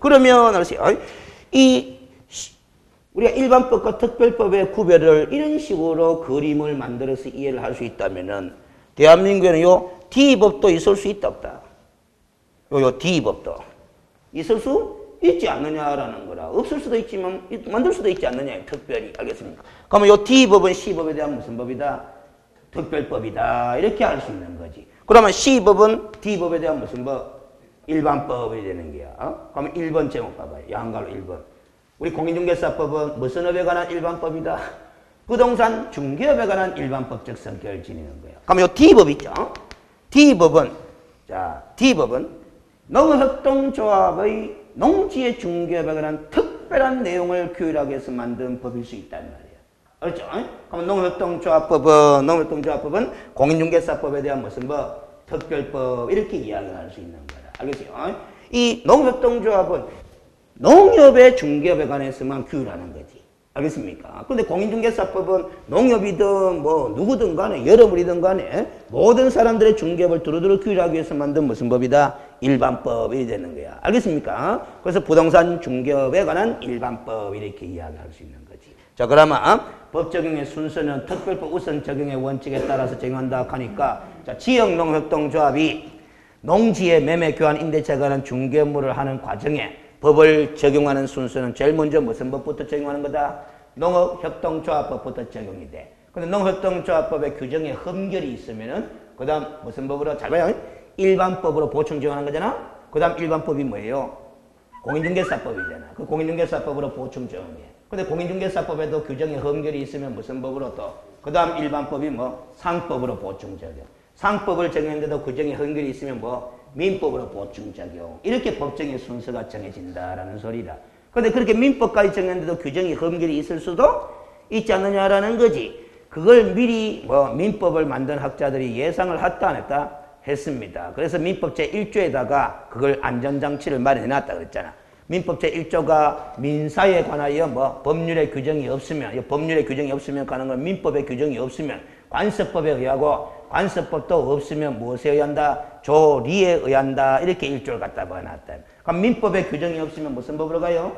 그러면 우리가 일반법과 특별법의 구별을 이런 식으로 그림을 만들어서 이해를 할 수 있다면은 대한민국에는 요 D법도 있을 수 있다 없다. 요 D법도 있을 수 있지 않느냐라는 거라. 없을 수도 있지만 만들 수도 있지 않느냐. 특별히. 알겠습니까? 그러면 요 D법은 C법에 대한 무슨 법이다? 특별법이다. 이렇게 할 수 있는 거지. 그러면 C법은 D법에 대한 무슨 법? 일반법이 되는 거야. 그러면 1번 제목 봐봐요. 양가로 1번. 우리 공인중개사법은 무슨 업에 관한 일반법이다? 부동산 중개업에 관한 일반법적 성격을 지니는 거예요. 그럼 요 D법 있죠? D법은 농협동조합의 농지의 중개업에 관한 특별한 내용을 규율하기 위해서 만든 법일 수 있단 말이에요. 그렇죠? 그럼 농협동조합법은 공인중개사법에 대한 무슨 법? 특별법 이렇게 이야기를 할 수 있는 거다. 알겠어요? 이 농협동조합은 농협의 중개업에 관해서만 규율하는 거지. 알겠습니까? 그런데 공인중개사법은 농협이든 뭐 누구든 간에 여러분이든 간에 모든 사람들의 중개업을 두루두루 규율하기 위해서 만든 무슨 법이다? 일반법이 되는 거야. 알겠습니까? 그래서 부동산 중개업에 관한 일반법 이렇게 이야기할 수 있는 거지. 자, 그러면 법 적용의 순서는 특별법 우선 적용의 원칙에 따라서 적용한다 하니까 자, 지역농협동조합이 농지의 매매 교환 임대차에 관한 중개업무를 하는 과정에 법을 적용하는 순서는 제일 먼저 무슨 법부터 적용하는 거다? 농업협동조합법부터 적용이 돼. 근데 농업협동조합법의 규정에 흠결이 있으면은 그 다음 무슨 법으로? 잘 봐요. 일반법으로 보충 적용하는 거잖아? 그 다음 일반법이 뭐예요? 공인중개사법이잖아. 그 공인중개사법으로 보충 적용해. 근데 공인중개사법에도 규정에 흠결이 있으면 무슨 법으로 또? 그 다음 일반법이 뭐? 상법으로 보충 적용. 상법을 적용했는데도 규정에 흠결이 있으면 뭐? 민법으로 보충 적용. 이렇게 법정의 순서가 정해진다라는 소리다. 그런데 그렇게 민법까지 정했는데도 규정이 흠결이 있을 수도 있지 않느냐라는 거지. 그걸 미리 뭐 민법을 만든 학자들이 예상을 했다 안 했다? 했습니다. 그래서 민법 제1조에다가 그걸 안전장치를 마련해놨다 그랬잖아. 민법 제1조가 민사에 관하여 뭐 법률의 규정이 없으면, 법률의 규정이 없으면 가는 건 민법의 규정이 없으면 관습법에 의하고 관습법도 없으면 무엇에 의한다? 조리에 의한다. 이렇게 1조를 갖다 박아놨다. 그럼 민법의 규정이 없으면 무슨 법으로 가요?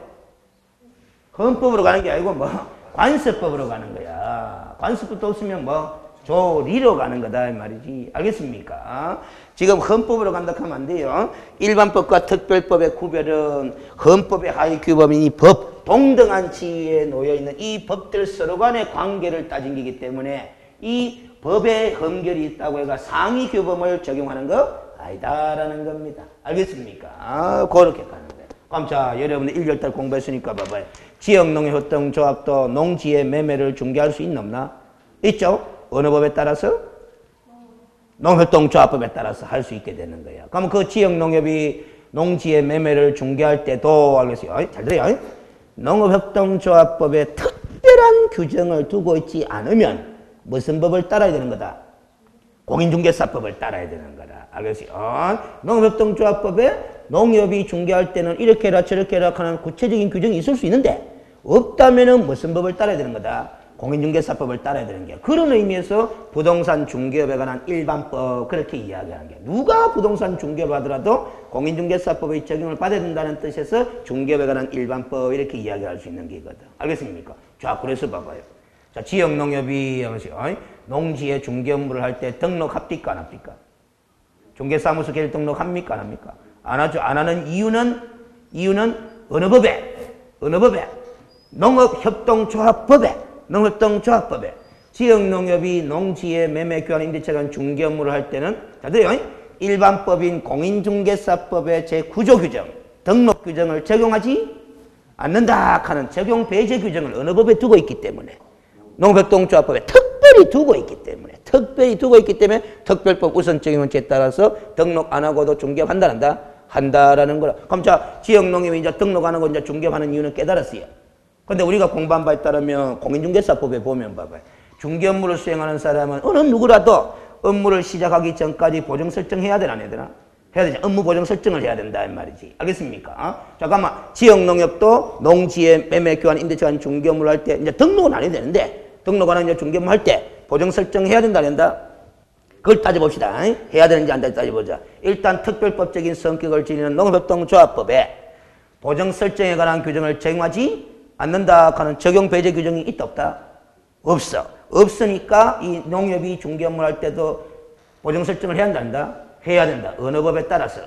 헌법으로 가는 게 아니고 뭐 관습법으로 가는 거야. 관습법도 없으면 뭐 조리로 가는 거다 이 말이지. 알겠습니까? 지금 헌법으로 간다 하면 안 돼요. 일반법과 특별법의 구별은 헌법의 하위 규범인 법, 동등한 지위에 놓여있는 이 법들 서로 간의 관계를 따진 거기 때문에 이 법에 흠결이 있다고 해가 상위 규범을 적용하는 거 아니다라는 겁니다. 알겠습니까? 그렇게 가는 거예요. 그럼 자, 여러분들 1월달 공부했으니까 봐봐요. 지역농협협동조합도 농지의 매매를 중개할 수 있나 없나? 있죠? 어느 법에 따라서? 농협동조합법에 따라서 할 수 있게 되는 거예요. 그러면 그 지역농협이 농지의 매매를 중개할 때도 알겠어요? 잘 들어요? 농협협동조합법에 특별한 규정을 두고 있지 않으면 무슨 법을 따라야 되는 거다? 공인중개사법을 따라야 되는 거다. 알겠어요? 농협협동조합법에 농협이 중개할 때는 이렇게 해라 저렇게 해라 하는 구체적인 규정이 있을 수 있는데 없다면은 무슨 법을 따라야 되는 거다? 공인중개사법을 따라야 되는 게. 그런 의미에서 부동산 중개업에 관한 일반법 그렇게 이야기하는 게. 누가 부동산 중개업 하더라도 공인중개사법의 적용을 받아야 된다는 뜻에서 중개업에 관한 일반법 이렇게 이야기할 수 있는 게거든. 알겠습니까? 자, 그래서 봐봐요. 자, 지역농협이 농지의 중개 업무를 할 때 등록합니까 안 합니까? 중개사무소 개를 등록합니까 안 합니까? 안 하죠. 안 하는 이유는 어느 법에? 농업협동조합법에. 농협동조합법에. 지역농협이 농지의 매매 교환 임대차 간 중개 업무를 할 때는 자, 들어요. 일반법인 공인중개사법의 제9조 규정, 등록 규정을 적용하지 않는다 하는 적용 배제 규정을 어느 법에 두고 있기 때문에 농협동조합법에 특별히 두고 있기 때문에 특별법 우선 적용 원칙에 따라서 등록 안 하고도 중개업 한다 한다라는 거라. 그럼 자, 지역농협이 이제 등록하는 거 이제 중개하는 이유는 깨달았어요. 근데 우리가 공부한 바에 따르면 공인중개사법에 보면 봐봐요. 중개 업무를 수행하는 사람은 어느 누구라도 업무를 시작하기 전까지 보정 설정해야 되나 안 해야 되나? 해야 되지. 업무 보정 설정을 해야 된다 이 말이지. 알겠습니까? 잠깐만. 지역농협도 농지의 매매 교환 임대차 간 중개 업무를 할 때 이제 등록은 안 해야 되는데 등록하는 이제 중개 업무 할 때 보정 설정해야 된다 안 된다? 그걸 따져봅시다. 해야 되는지 안 되는지 따져보자. 일단 특별법적인 성격을 지니는 농협협동조합법에 보정 설정에 관한 규정을 적용하지 않는다 하는 적용 배제 규정이 있다 없다? 없어. 없으니까 이 농협이 중개 업무를 할 때도 보정 설정을 해야 한다 안 한다? 해야 된다. 어느 법에 따라서?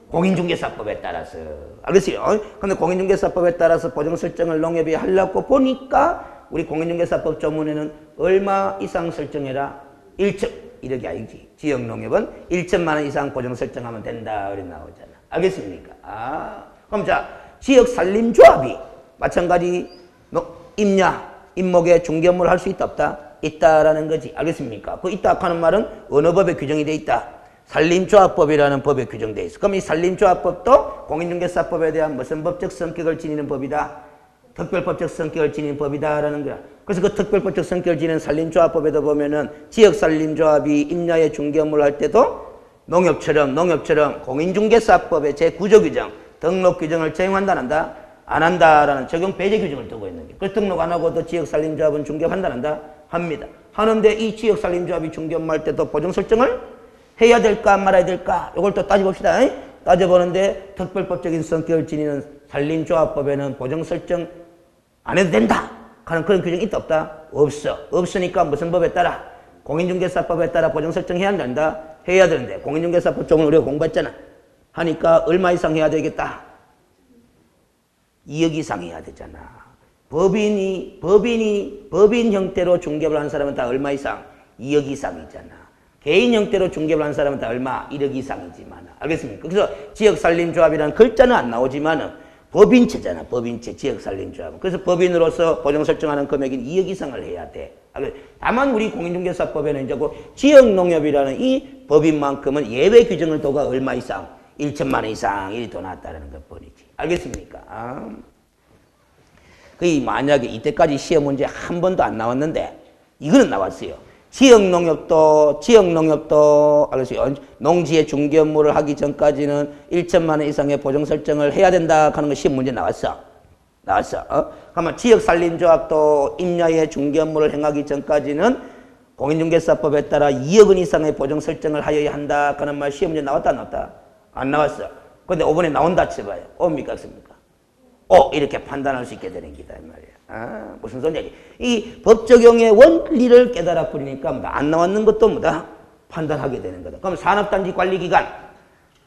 공인중개사법에 따라서. 알겠어요? 근데 공인중개사법에 따라서 보정 설정을 농협이 하려고 보니까 우리 공인중개사법 조문에는 얼마 이상 설정해라? 1천. 이렇게 알지. 지역농협은 1천만 원 이상 보정 설정하면 된다. 그래 나오잖아. 알겠습니까? 그럼 자, 지역산림조합이 마찬가지 임목에 중개 업무를 할 수 있다 없다? 있다라는 거지. 알겠습니까? 그 있다 하는 말은 어느 법에 규정이 돼 있다? 산림조합법이라는 법에 규정되어 있어. 그럼 이 산림조합법도 공인중개사법에 대한 무슨 법적 성격을 지니는 법이다? 특별법적 성격을 지니는 법이다라는 거야. 그래서 그 특별법적 성격을 지니는 산림조합법에도 보면은 지역산림조합이 임야의 중개 업무를 할 때도 농협처럼 공인중개사법의 제9조 규정, 등록 규정을 적용한다 안 한다? 안 한다라는 적용 배제 규정을 두고 있는 게. 그 등록 안 하고도 지역산림조합은 중개한다 안 한다? 합니다. 하는데 이 지역산림조합이 중개 업무 할 때도 보정 설정을 해야 될까 말아야 될까? 이걸 또 따져봅시다. 따져보는데 특별법적인 성격을 지니는 산림조합법에는 보정 설정 안 해도 된다 하는 그런 규정이 있다 없다? 없어. 없으니까 무슨 법에 따라? 공인중개사법에 따라 보정 설정해야 한다? 해야 되는데 공인중개사법 조문을 우리가 공부했잖아. 하니까 얼마 이상 해야 되겠다? 2억 이상 해야 되잖아. 법인 형태로 중개를 한 사람은 다 얼마 이상? 2억 이상이잖아. 개인 형태로 중개를 한 사람은 다 얼마? 1억 이상이지만. 알겠습니까? 그래서 지역산림조합이라는 글자는 안 나오지만은 법인체잖아. 법인체, 지역산림조합은. 그래서 법인으로서 보정 설정하는 금액인 2억 이상을 해야 돼. 다만 우리 공인중개사법에는 이제 그 지역농협이라는 이 법인만큼은 예외 규정을 둬가 얼마 이상? 1천만 원 이상 일이 더 나왔다는 것 뿐이지. 알겠습니까? 만약에 이때까지 시험 문제 한 번도 안 나왔는데 이거는 나왔어요. 지역농협도 알겠어요. 농지의 중개 업무를 하기 전까지는 1천만 원 이상의 보정 설정을 해야 된다 하는 거 시험 문제 나왔어. 그러면 지역산림조합도 임야의 중개 업무를 행하기 전까지는 공인중개사법에 따라 2억 원 이상의 보정 설정을 하여야 한다 하는 말 시험 문제 나왔다 안 나왔다? 안 나왔어. 근데 5번에 나온다 쳐봐요. 옵니까 없습니까? 이렇게 판단할 수 있게 되는 기다 이 말이야. 무슨 소리냐. 이 법 적용의 원리를 깨달아 버리니까 안 나왔는 것도 판단하게 되는 거다. 그럼 산업단지 관리기간,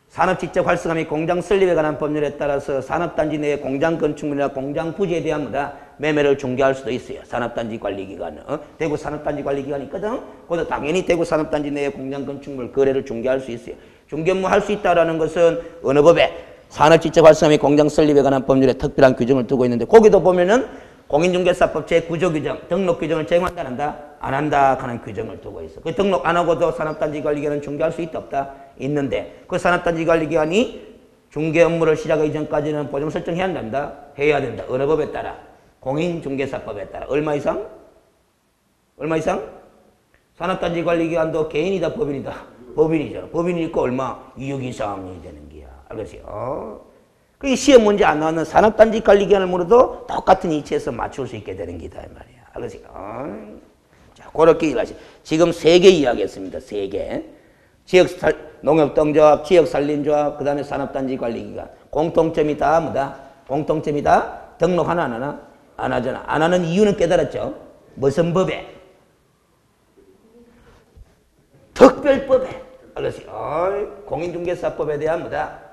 산업직접 활성화 및 공장 설립에 관한 법률에 따라서 산업단지 내의 공장 건축물이나 공장 부지에 대한 매매를 중개할 수도 있어요. 산업단지 관리기간은. 대구 산업단지 관리기간이 있거든. 그것도 당연히 대구 산업단지 내의 공장 건축물 거래를 중개할 수 있어요. 중개 업무 할 수 있다라는 것은 어느 법에? 산업직접 활성화 및 공장 설립에 관한 법률에 특별한 규정을 두고 있는데 거기도 보면은 공인중개사법 제9조 규정, 등록 규정을 적용한다 안 한다? 안 한다 하는 규정을 두고 있어. 그 등록 안 하고도 산업단지 관리기간은 중개할 수 있다 없다? 있는데 그 산업단지 관리기간이 중개 업무를 시작하기 전까지는 보정 설정해야 한다? 해야 된다. 어느 법에 따라? 공인중개사법에 따라. 얼마 이상? 산업단지 관리기간도 개인이다 법인이다? 법인이잖아. 법인이니까 얼마? 2억 이상이 되는 거야. 알겠어요? 그 시험 문제 안 나오는 산업단지 관리기간을 물어도 똑같은 위치에서 맞출 수 있게 되는 기다 이 말이야. 알겠어요? 자, 그렇게 일하시. 지금 3개 이야기했습니다. 3개. 농협동조합, 지역산림조합, 그 다음에 산업단지 관리기간. 공통점이 다 공통점이 다 등록 하나 안 하나? 안 하잖아. 안 하는 이유는 깨달았죠? 무슨 법에? 특별법에. 알겠어요? 공인중개사법에 대한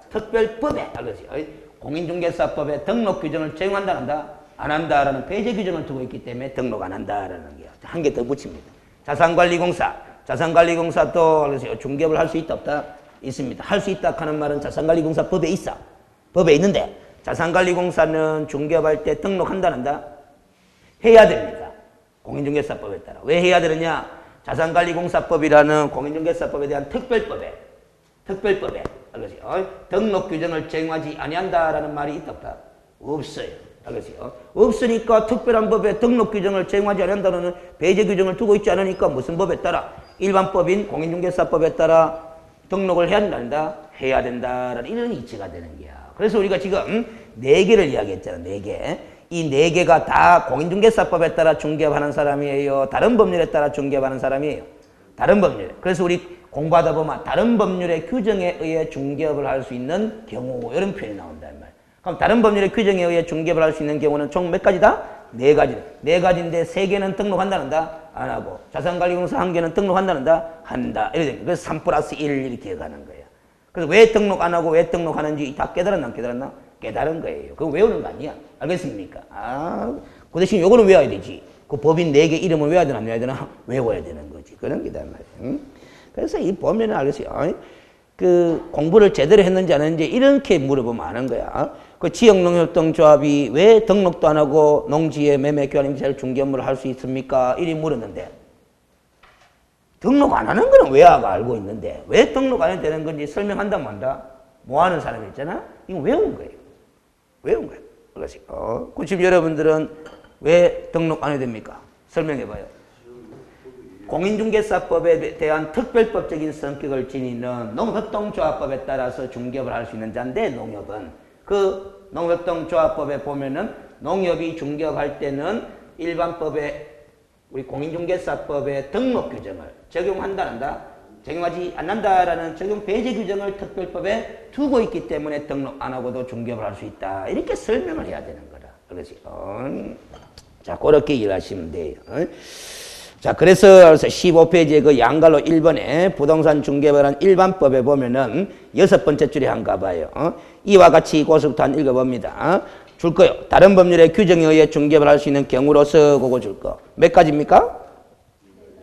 특별법에. 알겠어요? 공인중개사법에 등록 규정을 적용한다 한다? 안 한다라는 배제 규정을 두고 있기 때문에 등록 안 한다라는 게 한 개 더 붙입니다. 자산관리공사도 알겠어요? 중개업을 할 수 있다 없다? 있습니다. 할 수 있다 하는 말은 자산관리공사 법에 있어. 법에 있는데 자산관리공사는 중개업할 때 등록한다 한다? 해야 됩니다. 공인중개사법에 따라. 왜 해야 되느냐? 자산관리공사법이라는 공인중개사법에 대한 특별법에 알겠지? 등록 규정을 적용하지 아니한다라는 말이 있다 없다? 없어요. 알겠지? 없으니까 특별한 법에 등록 규정을 적용하지 아니한다는 배제 규정을 두고 있지 않으니까 무슨 법에 따라? 일반법인 공인중개사법에 따라 등록을 해야 된다? 해야 된다라는 이런 이치가 되는 거야. 그래서 우리가 지금 4개를 이야기했잖아. 4개. 이 4개가 다 공인중개사법에 따라 중개업하는 사람이에요? 다른 법률에 따라 중개업하는 사람이에요? 다른 법률에. 그래서 우리 공부하다 보면 다른 법률의 규정에 의해 중개업을 할 수 있는 경우 이런 표현이 나온단 말이에요. 그럼 다른 법률의 규정에 의해 중개업을 할 수 있는 경우는 총 몇 가지다? 4가지. 4가지인데 3개는 등록한다는다? 안 하고. 자산관리공사 1개는 등록한다는다? 한다. 이렇게 됩니다. 그래서 3 플러스 1 이렇게 가는 거예요. 그래서 왜 등록 안 하고 왜 등록하는지 다 깨달았나 안 깨달았나? 깨달은 거예요. 그거 외우는 거 아니야. 알겠습니까? 그 대신 요거는 외워야 되지. 그 법인 4개 이름을 외워야 되나 안 외워야 되나? 외워야 되는 거지. 그런 게단 말이에요. 그래서 이 보면은 알겠어요. 그 공부를 제대로 했는지 안 했는지 이렇게 물어보면 아는 거야. 그 지역농협등조합이 왜 등록도 안 하고 농지의 매매 교환 임차를 중개업무를 할 수 있습니까? 이리 물었는데 등록 안 하는 거는 외화가 알고 있는데 왜 등록 안 해도 되는 건지 설명한다 만다? 뭐 하는 사람이 있잖아? 이거 외운 거예요. 외운 거예요. 그렇지. 그 지금 여러분들은 왜 등록 안 해도 됩니까? 설명해봐요. 공인중개사법에 대한 특별법적인 성격을 지니는 농협동조합법에 따라서 중개업을 할 수 있는 자인데 농협은 그 농협동조합법에 보면은 농협이 중개업할 때는 일반법에 우리 공인중개사법의 등록 규정을 적용한다는다? 적용하지 않는다라는 적용 배제 규정을 특별법에 두고 있기 때문에 등록 안 하고도 중개업을 할 수 있다. 이렇게 설명을 해야 되는 거다. 그렇지? 자, 그렇게 일하시면 돼요. 자, 그래서 15페이지에 그 양갈로 1번에 부동산 중개업을 한 일반법에 보면은 6번째 줄에 한가 봐요. 이와 같이 고서부터 한 읽어봅니다. 줄 거요. 다른 법률의 규정에 의해 중개업을 할 수 있는 경우로서 그거 줄 거. 몇 가지입니까?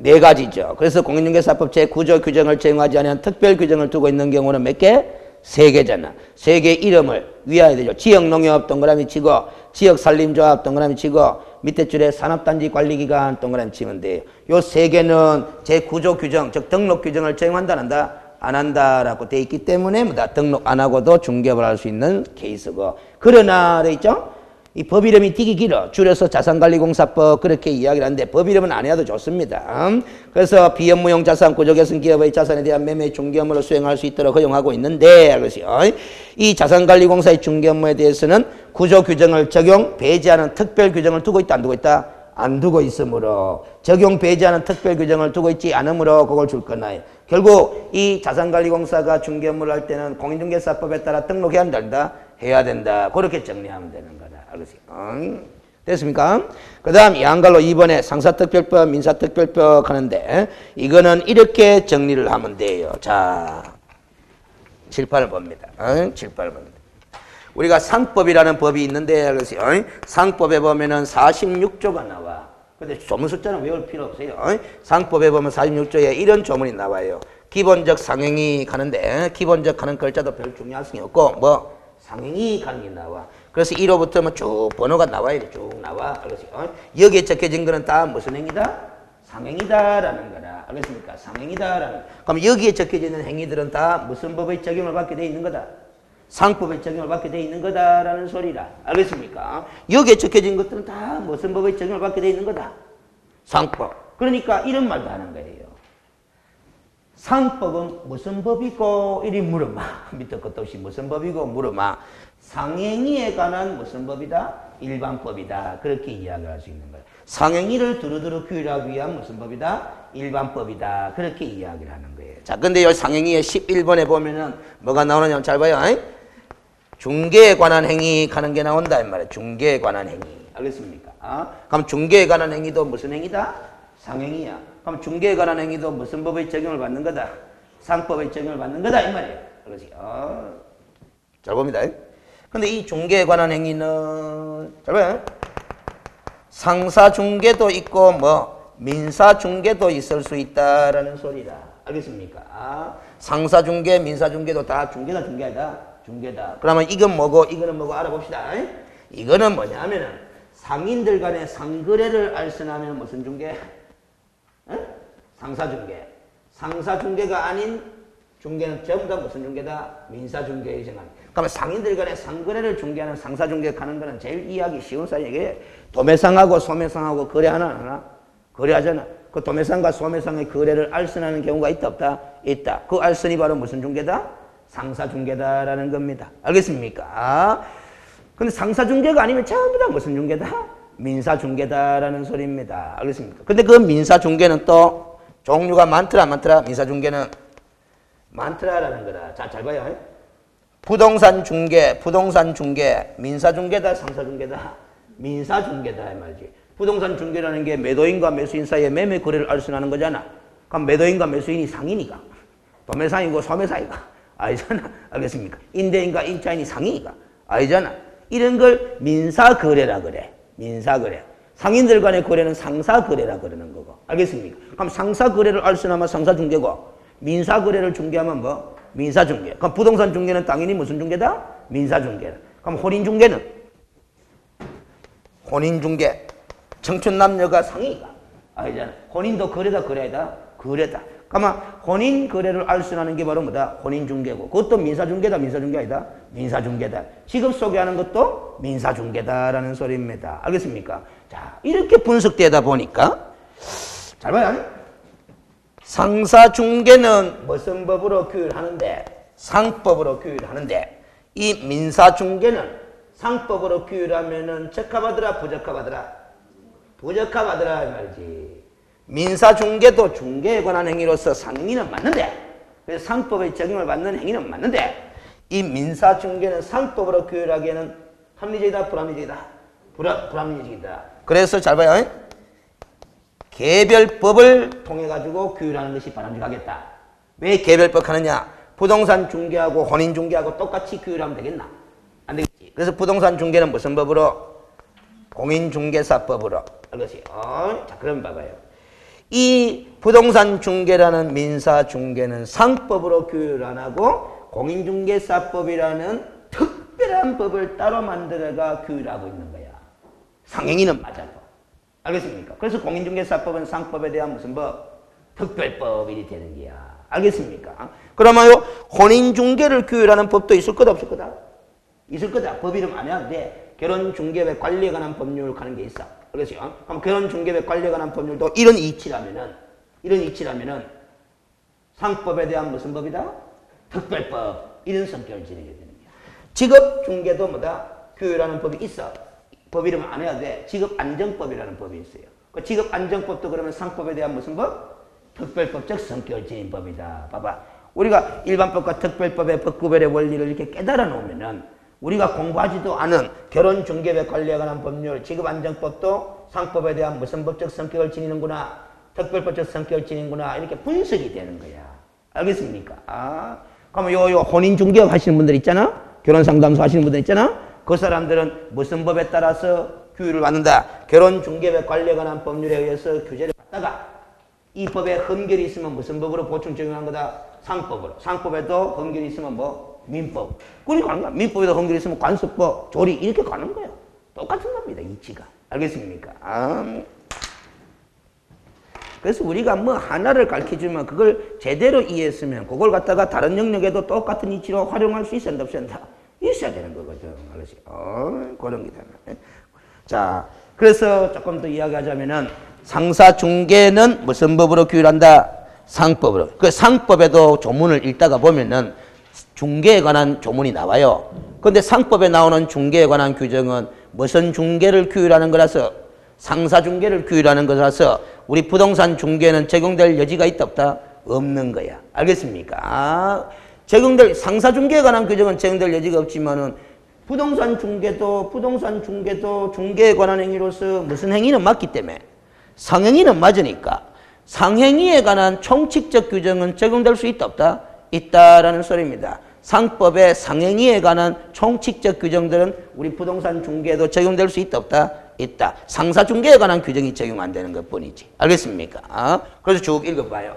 4가지죠. 그래서 공인중개사법 제9조 규정을 적용하지 않은 특별 규정을 두고 있는 경우는 몇 개? 3개잖아. 3개 이름을 위해야 되죠. 지역농협 동그라미 치고 지역산림조합 동그라미 치고 밑에 줄에 산업단지 관리기관 동그라미 치면 돼요. 요 3개는 제9조 규정, 즉 등록 규정을 적용한다는다? 안 한다라고 돼 있기 때문에 뭐다? 등록 안 하고도 중개업을 할 수 있는 케이스고. 그러나 돼 있죠? 이 법 이름이 되게 길어. 줄여서 자산관리공사법 그렇게 이야기를 하는데 법 이름은 안 해도 좋습니다. 그래서 비업무용 자산 구조개선 기업의 자산에 대한 매매 중개업무를 수행할 수 있도록 허용하고 있는데 이 자산관리공사의 중개업무에 대해서는 구조 규정을 적용 배제하는 특별 규정을 두고 있다 안 두고 있다? 안 두고 있으므로 적용 배제하는 특별 규정을 두고 있지 않으므로 그걸 줄 거나요. 결국 이 자산관리공사가 중개업무를 할 때는 공인중개사법에 따라 등록해야 한다. 해야 된다. 그렇게 정리하면 되는 거다. 알겠어요? 됐습니까? 그 다음 양갈로 2번에 상사특별법, 민사특별법 하는데 이거는 이렇게 정리를 하면 돼요. 자, 7, 8을 봅니다. 7, 8을 봅니다. 우리가 상법이라는 법이 있는데 상법에 보면은 46조가 나와. 근데 조문 숫자는 외울 필요 없어요. 상법에 보면 46조에 이런 조문이 나와요. 기본적 상행이 가는데 기본적 가는 글자도 별 중요성이 없고 뭐 상행이 가는 게 나와. 그래서 1호부터 뭐 쭉 번호가 나와요. 쭉 나와. 알겠어요? 여기에 적혀진 거는 다 무슨 행위다? 상행이다라는 거다. 알겠습니까? 상행이다라는. 그럼 여기에 적혀지는 행위들은 다 무슨 법의 적용을 받게 돼 있는 거다? 상법의 적용을 받게 돼 있는 거다라는 소리라. 알겠습니까? 여기에 적혀진 것들은 다 무슨 법의 적용을 받게 돼 있는 거다? 상법. 그러니까 이런 말도 하는 거예요. 상법은 무슨 법이고 이리 물어봐. 밑에 것도 없이 무슨 법이고 물어봐. 상행위에 관한 무슨 법이다? 일반법이다. 그렇게 이야기할 수 있는 거예요. 상행위를 두루두루 규율하기 위한 무슨 법이다? 일반법이다. 그렇게 이야기를 하는 거예요. 자, 근데 이 상행위의 11번에 보면은 뭐가 나오느냐 잘 봐요. 중개에 관한 행위 가는 게 나온다 이 말이에요. 중개에 관한 행위. 알겠습니까? 그럼 중개에 관한 행위도 무슨 행위다? 상행위야. 그럼 중개에 관한 행위도 무슨 법의 적용을 받는 거다? 상법의 적용을 받는 거다 이 말이에요. 그렇지? 잘 봅니다. 근데 이 중개에 관한 행위는 잘 봐요. 상사 중개도 있고 뭐 민사 중개도 있을 수 있다라는 소리라. 알겠습니까? 상사 중개, 민사 중개도 다 중개다 중개다. 중개다. 그러면 이건 뭐고 이거는 뭐고 알아봅시다. 이거는 뭐냐면은 상인들 간의 상거래를 알선하면 무슨 중개? 상사 중개. 상사 중개가 아닌 중개는 전부 다 무슨 중개다? 민사중개에 정합니다. 그러면 상인들 간의 상거래를 중개하는 상사중개 하는 거는 제일 이해하기 쉬운 사이에 도매상하고 소매상하고 거래하나 안 하나? 거래하잖아. 그 도매상과 소매상의 거래를 알선하는 경우가 있다 없다? 있다. 그 알선이 바로 무슨 중개다? 상사중개다라는 겁니다. 알겠습니까? 근데 상사중개가 아니면 전부 다 무슨 중개다? 민사중개다라는 소리입니다. 알겠습니까? 근데 그 민사중개는 또 종류가 많더라 많더라. 민사중개는 많더라라는 거다. 자, 잘 봐요. 부동산 중개, 민사중개다, 상사중개다, 민사중개다 이 말이지. 부동산 중개라는 게 매도인과 매수인 사이에 매매 거래를 알선하는 거잖아. 그럼 매도인과 매수인이 상인이가, 도매상이고 소매상이가 아니잖아. 알겠습니까? 임대인과 임차인이 상인이가 아니잖아. 이런 걸 민사거래라 그래. 민사거래. 상인들 간의 거래는 상사거래라 그러는 거고. 알겠습니까? 그럼 상사거래를 알선하면 상사중개고, 민사거래를 중개하면 뭐? 민사중개. 그럼 부동산 중개는 당연히 무슨 중개다? 민사중개다. 그럼 혼인중개는? 혼인중개. 청춘남녀가 상이가 아니잖아. 혼인도 거래다, 거래다? 거래다. 그러면 혼인거래를 알선하는 게 바로 뭐다? 혼인중개고. 그것도 민사중개다, 민사중개 아니다? 민사중개다. 직업 소개하는 것도 민사중개다라는 소리입니다. 알겠습니까? 자, 이렇게 분석되다 보니까 잘 봐요. 상사중개는 무슨 법으로 규율하는데? 상법으로 규율하는데, 이 민사중개는 상법으로 규율하면은 적합하더라, 부적합하더라? 부적합하더라 이 말이지. 민사중개도 중개에 관한 행위로서 상행위는 맞는데, 그래서 상법의 적용을 받는 행위는 맞는데, 이 민사중개는 상법으로 규율하기에는 합리적이다, 불합리적이다? 불합리적이다. 그래서 잘 봐요. 개별법을 통해 가지고 규율하는 것이 바람직하겠다. 왜 개별법 하느냐? 부동산 중개하고 혼인 중개하고 똑같이 규율하면 되겠나? 안 되겠지. 그래서 부동산 중개는 무슨 법으로? 공인중개사법으로. 알겠지? 자, 그럼 봐봐요. 이 부동산 중개라는 민사 중개는 상법으로 규율 안 하고 공인중개사법이라는 특별한 법을 따로 만들어가 규율하고 있는 거야. 상행위는 맞아도. 알겠습니까? 그래서 공인중개사법은 상법에 대한 무슨 법? 특별법이 되는 거야. 알겠습니까? 그러면 혼인중개를 규율하는 법도 있을 거다, 없을 거다? 있을 거다. 법 이름 안 해야 돼. 결혼중개법 관리에 관한 법률 가는 게 있어. 알겠어요? 그럼 결혼중개법 관리에 관한 법률도 이런 이치라면은 상법에 대한 무슨 법이다? 특별법. 이런 성격을 지니게 되는 거야. 직업중개도 뭐다? 규율하는 법이 있어. 법 이름 안 해야 돼. 직업안정법이라는 법이 있어요. 그 직업안정법도 그러면 상법에 대한 무슨 법? 특별법적 성격을 지닌 법이다. 봐봐. 우리가 일반법과 특별법의 법구별의 원리를 이렇게 깨달아 놓으면은 우리가 공부하지도 않은 결혼중개법 관리에 관한 법률, 직업안정법도 상법에 대한 무슨 법적 성격을 지니는구나, 특별법적 성격을 지니는구나, 이렇게 분석이 되는 거야. 알겠습니까? 그러면 요 혼인중개 하시는 분들 있잖아? 결혼상담소 하시는 분들 있잖아? 그 사람들은 무슨 법에 따라서 규율을 받는다? 결혼중개법 관리에 관한 법률에 의해서 규제를 받다가 이 법에 흠결이 있으면 무슨 법으로 보충 적용한 거다? 상법으로. 상법에도 흠결이 있으면 뭐? 민법. 그러니까 가는 거야. 민법에도 흠결이 있으면 관습법, 조리 이렇게 가는 거예요. 똑같은 겁니다. 이치가. 알겠습니까? 그래서 우리가 뭐 하나를 가르쳐주면 그걸 제대로 이해했으면 그걸 갖다가 다른 영역에도 똑같은 이치로 활용할 수 있어야 된다. 있어야 되는 거거든. 알겠지? 그런 게 되네. 자, 그래서 조금 더 이야기하자면은 상사중개는 무슨 법으로 규율한다? 상법으로. 그 상법에도 조문을 읽다가 보면은 중개에 관한 조문이 나와요. 그런데 상법에 나오는 중개에 관한 규정은 무슨 중개를 규율하는 거라서 상사중개를 규율하는 거라서 우리 부동산 중개는 적용될 여지가 있다 없다? 없는 거야. 알겠습니까? 적용될 상사중개에 관한 규정은 적용될 여지가 없지만은 부동산 중개도 중개에 관한 행위로서 무슨 행위는 맞기 때문에 상행위는 맞으니까 상행위에 관한 총칙적 규정은 적용될 수 있다 없다? 있다라는 소리입니다. 상법의 상행위에 관한 총칙적 규정들은 우리 부동산 중개에도 적용될 수 있다 없다? 있다. 상사중개에 관한 규정이 적용 안 되는 것뿐이지. 알겠습니까? 그래서 쭉 읽어봐요.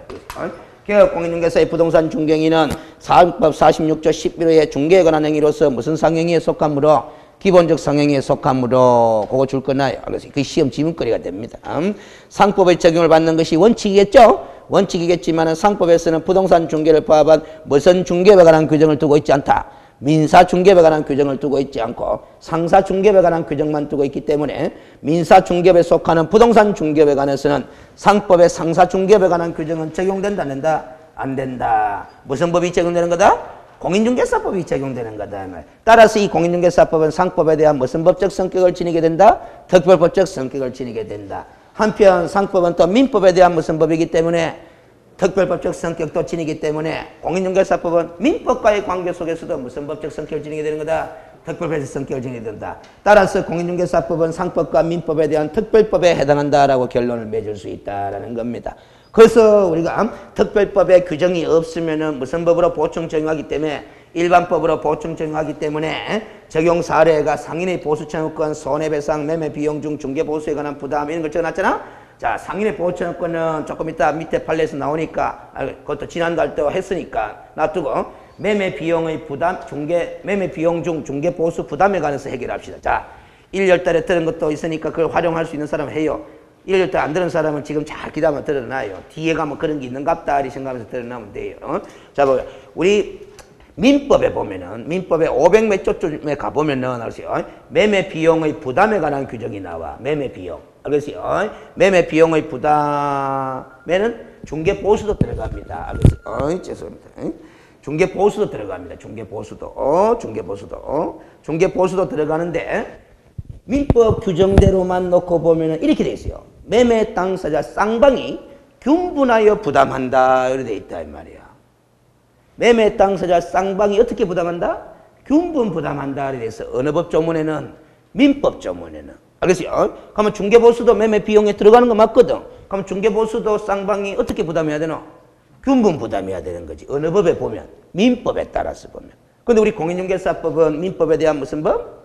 개업공인중개사의 부동산 중개행위는 사항법 46조 11호의 중개에 관한 행위로서 무슨 상행위에 속하므로 기본적 상행위에 속하므로 그거 줄 거나요? 그래서 그 시험 지문거리가 됩니다. 상법의 적용을 받는 것이 원칙이겠죠? 원칙이겠지만 상법에서는 부동산 중개를 포함한 무슨 중개에 관한 규정을 두고 있지 않다. 민사 중개에 관한 규정을 두고 있지 않고 상사 중개에 관한 규정만 두고 있기 때문에 민사 중개에 속하는 부동산 중개에 관해서는 상법의 상사 중개에 관한 규정은 적용된다 안 된다? 안 된다. 무슨 법이 적용되는 거다? 공인중개사법이 적용되는 거다. 따라서 이 공인중개사법은 상법에 대한 무슨 법적 성격을 지니게 된다? 특별법적 성격을 지니게 된다. 한편 상법은 또 민법에 대한 무슨 법이기 때문에 특별법적 성격도 지니기 때문에 공인중개사법은 민법과의 관계 속에서도 무슨 법적 성격을 지니게 되는 거다? 특별법적 성격을 지니게 된다. 따라서 공인중개사법은 상법과 민법에 대한 특별법에 해당한다라고 결론을 맺을 수 있다라는 겁니다. 그래서 우리가 특별법에 규정이 없으면은 무슨 법으로 보충 적용하기 때문에 일반법으로 보충 적용하기 때문에 적용 사례가 상인의 보수청구권, 손해배상, 매매 비용 중 중개보수에 관한 부담 이런 걸 적어놨잖아. 자, 상인의 보호청구권은 조금 이따 밑에 판례에서 나오니까 그것도 지난달 또 했으니까 놔두고 매매 비용의 부담, 매매 비용 중 중개보수 부담에 관해서 해결합시다. 자, 1월달에 들은 것도 있으니까 그걸 활용할 수 있는 사람은 해요. 1월달 안 들은 사람은 지금 잘 기다려 들어놔요. 뒤에 가면 그런 게 있는갑다 이 생각하면서 들어놓으면 돼요. 자, 우리 민법에 보면은 민법에 500 몇 조쯤에 가보면은 알았어요. 매매 비용의 부담에 관한 규정이 나와. 매매 비용. 알겠어요? 매매 비용의 부담에는 중개보수도 들어갑니다. 알겠어요? 죄송합니다. 중개보수도 들어갑니다. 중개보수도 들어가는데 민법 규정대로만 놓고 보면은 이렇게 돼 있어요. 매매 당사자 쌍방이 균분하여 부담한다. 이렇게 돼 있다 이 말이야. 매매 당사자 쌍방이 어떻게 부담한다? 균분 부담한다. 이렇게 돼 있어. 어느 법 조문에는? 민법 조문에는. 알겠어요? 그러면 중개보수도 매매 비용에 들어가는 거 맞거든. 그럼 중개보수도 쌍방이 어떻게 부담해야 되노? 균분 부담해야 되는 거지. 어느 법에 보면? 민법에 따라서 보면. 근데 우리 공인중개사법은 민법에 대한 무슨 법?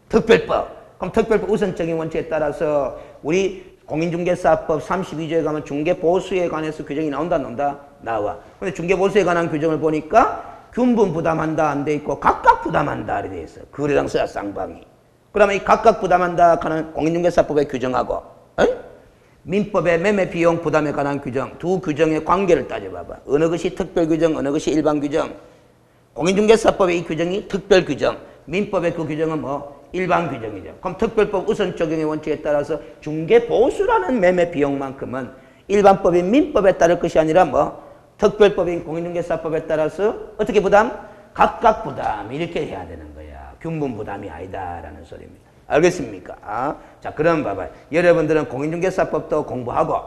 특별법. 그럼 특별법 우선적인 원칙에 따라서 우리 공인중개사법 32조에 가면 중개보수에 관해서 규정이 나온다 안 나온다? 나와. 근데 중개보수에 관한 규정을 보니까 균분 부담한다 안 돼 있고 각각 부담한다 이렇게 돼 있어. 거래당사자 쌍방이. 그러면 이 각각 부담한다 하는 공인중개사법의 규정하고 민법의 매매 비용 부담에 관한 규정 두 규정의 관계를 따져봐봐. 어느 것이 특별규정 어느 것이 일반규정. 공인중개사법의 이 규정이 특별규정 민법의 그 규정은 뭐 일반규정이죠. 그럼 특별법 우선 적용의 원칙에 따라서 중개보수라는 매매 비용만큼은 일반법인 민법에 따를 것이 아니라 뭐 특별법인 공인중개사법에 따라서 어떻게 부담? 각각 부담 이렇게 해야 되는 거야. 균분 부담이 아니다라는 소리입니다. 알겠습니까? 자, 그럼 봐봐요. 여러분들은 공인중개사법도 공부하고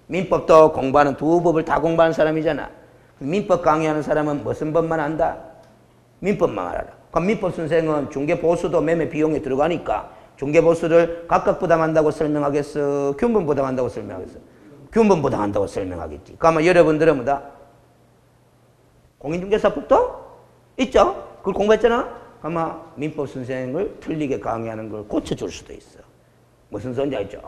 민법도 공부하는 두 법을 다 공부하는 사람이잖아. 민법 강의하는 사람은 무슨 법만 안다? 민법만 알아라. 그럼 민법 선생은 중개보수도 매매 비용에 들어가니까 중개보수를 각각 부담한다고 설명하겠어? 균분 부담한다고 설명하겠어? 균분 부담한다고 설명하겠지. 그러면 여러분들은 뭐다? 공인중개사법도 있죠? 그걸 공부했잖아? 아마 민법 선생을 틀리게 강의하는 걸 고쳐줄 수도 있어. 무슨 소리인지 알죠?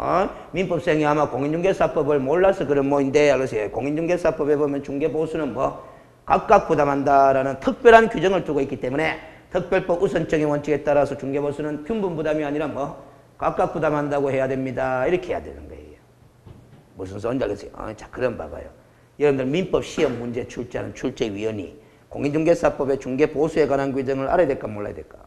민법생이 아마 공인중개사법을 몰라서 그런 모인데, 그래서 공인중개사법에 보면 중개보수는 뭐 각각 부담한다라는 특별한 규정을 두고 있기 때문에 특별법 우선적인 원칙에 따라서 중개보수는 균분 부담이 아니라 뭐 각각 부담한다고 해야 됩니다. 이렇게 해야 되는 거예요. 무슨 소리인지 알겠어요? 자, 그럼 봐봐요. 여러분들 민법 시험 문제 출제하는 출제위원이 공인중개사법의 중개보수에 관한 규정을 알아야 될까 몰라야 될까?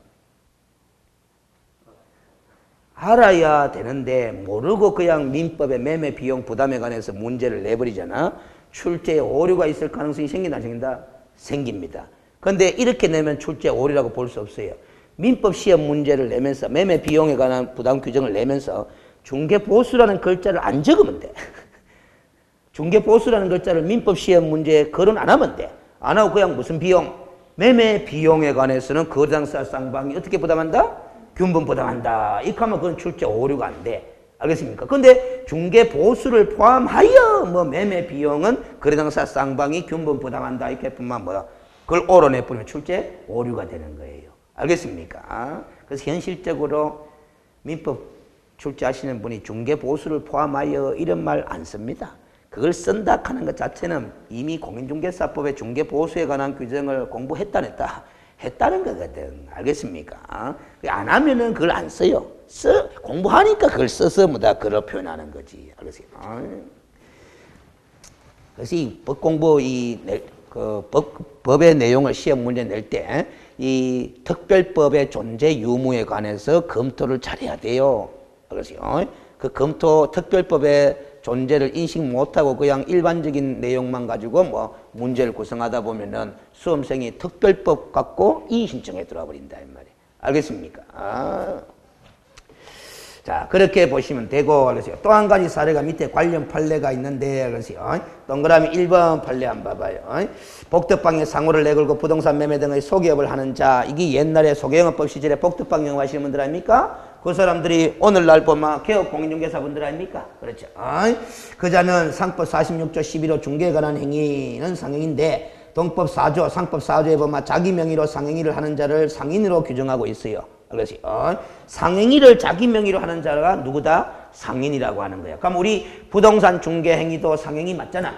알아야 되는데 모르고 그냥 민법의 매매 비용 부담에 관해서 문제를 내버리잖아. 출제에 오류가 있을 가능성이 생긴다 안 생긴다? 생깁니다. 그런데 이렇게 내면 출제 오류라고 볼 수 없어요. 민법 시험 문제를 내면서 매매 비용에 관한 부담 규정을 내면서 중개보수라는 글자를 안 적으면 돼. 중개보수라는 글자를 민법 시험 문제에 거론 안 하면 돼. 안 하고 그냥 무슨 비용? 매매 비용에 관해서는 거래당사 쌍방이 어떻게 부담한다? 균분 부담한다. 이렇게 하면 그건 출제 오류가 안 돼. 알겠습니까? 근데 중개보수를 포함하여 뭐 매매 비용은 거래당사 쌍방이 균분 부담한다. 이렇게 뿐만 뭐야. 그걸 오로내버리면 출제 오류가 되는 거예요. 알겠습니까? 그래서 현실적으로 민법 출제하시는 분이 중개보수를 포함하여 이런 말 안 씁니다. 그걸 쓴다 하는 것 자체는 이미 공인중개사법의 중개보수에 관한 규정을 공부했다 했다 했다는 거거든. 알겠습니까? 안 하면은 그걸 안 써요. 공부하니까 그걸 써서 뭐다 그걸 표현하는 거지. 알겠어요? 그래서 이 법 공부 법의 내용을 시험 문제 낼 때 이 특별법의 존재 유무에 관해서 검토를 잘해야 돼요. 그래서 그 특별법의 존재를 인식 못하고 그냥 일반적인 내용만 가지고 뭐 문제를 구성하다 보면은 수험생이 특별법 갖고 이의신청에 들어와 버린다 이 말이에요. 알겠습니까? 자, 그렇게 보시면 되고, 그래서 또 한 가지 사례가 밑에 관련 판례가 있는데, 그래서 동그라미 1번 판례 한번 봐봐요. 복덕방에 상호를 내걸고 부동산 매매 등의 소기업을 하는 자, 이게 옛날에 소개영업법 시절에 복덕방 영업하시는 분들 아닙니까? 그 사람들이 오늘날 보면 개업 공인중개사분들 아닙니까? 그렇죠. 그 자는 상법 46조 11호 중개에 관한 행위는 상행인데, 동법 4조, 상법 4조에 보면 자기 명의로 상행위를 하는 자를 상인으로 규정하고 있어요. 그렇지. 상행위를 자기 명의로 하는 자가 누구다? 상인이라고 하는 거야. 그럼 우리 부동산 중개 행위도 상행위 맞잖아.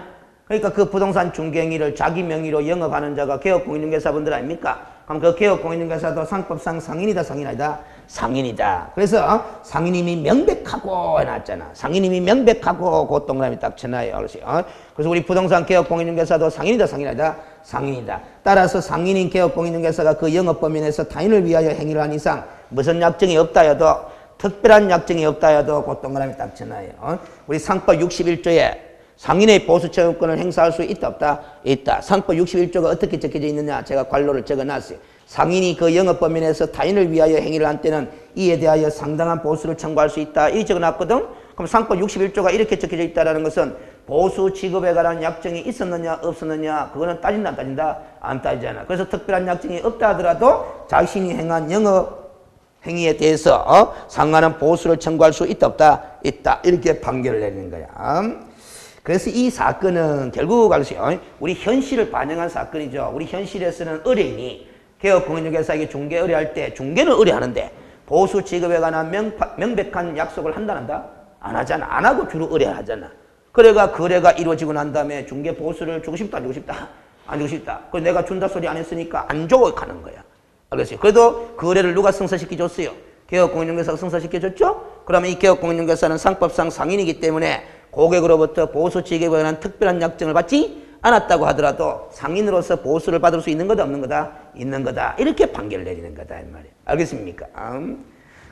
그러니까 그 부동산 중개 행위를 자기 명의로 영업하는 자가 개업 공인중개사분들 아닙니까? 그럼 그 개업 공인중개사도 상법상 상인이다, 상인 아니다? 상인이다. 그래서 상인임이 명백하고 해놨잖아. 상인임이 명백하고 그 동그라미 딱 쳐놔요. 그래서 우리 부동산 개업 공인중개사도 상인이다, 상인 아니다? 상인이다. 따라서 상인인 개업 공인중개사가 그 영업 범위내에서 타인을 위하여 행위를 한 이상 무슨 약정이 없다 해도 특별한 약정이 없다 해도 그 동그라미 딱 쳐놔요. 우리 상법 61조에 상인의 보수채용권을 행사할 수 있다 없다? 있다. 상법 61조가 어떻게 적혀져 있느냐? 제가 관로를 적어놨어요. 상인이 그 영업범위 내에서 타인을 위하여 행위를 한 때는 이에 대하여 상당한 보수를 청구할 수 있다. 이 적어놨거든? 그럼 상법 61조가 이렇게 적혀져 있다는 것은 보수 지급에 관한 약정이 있었느냐 없었느냐 그거는 따진다 안 따진다? 안 따지잖아. 그래서 특별한 약정이 없다 하더라도 자신이 행한 영업 행위에 대해서 상관한 보수를 청구할 수 있다 없다? 있다. 이렇게 판결을 내리는 거야. 그래서 이 사건은 결국 우리 현실을 반영한 사건이죠. 우리 현실에서는 의뢰인이 개업 공인중개사에게 중개 의뢰할 때 중개는 의뢰하는데 보수 지급에 관한 명백한 약속을 한다 안 한다? 안 하잖아. 안 하고 주로 의뢰하잖아. 그래가 거래가 이루어지고 난 다음에 중개 보수를 주고 싶다 안 주고 싶다? 안 주고 싶다. 그래서 내가 준다 소리 안 했으니까 안 주고 가는 거야. 알겠어요? 그래도 거래를 누가 성사시켜 줬어요? 개업 공인중개사가 성사시켜 줬죠? 그러면 이 개업 공인중개사는 상법상 상인이기 때문에 고객으로부터 보수 지급에 관한 특별한 약정을 받지 않았다고 하더라도 상인으로서 보수를 받을 수 있는 거다 없는 거다? 있는 거다. 이렇게 판결을 내리는 거다 이 말이에요. 알겠습니까?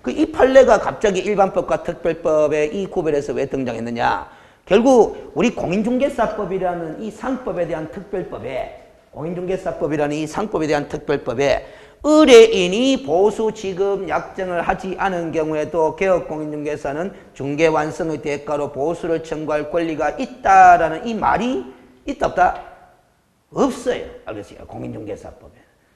이 판례가 갑자기 일반법과 특별법의 이 구별에서 왜 등장했느냐? 결국 우리 공인중개사법이라는 이 상법에 대한 특별법에 공인중개사법이라는 이 상법에 대한 특별법에 의뢰인이 보수 지급 약정을 하지 않은 경우에도 개업 공인중개사는 중개 완성의 대가로 보수를 청구할 권리가 있다라는 이 말이 있다 없다? 없어요. 알겠어요? 공인중개사법에.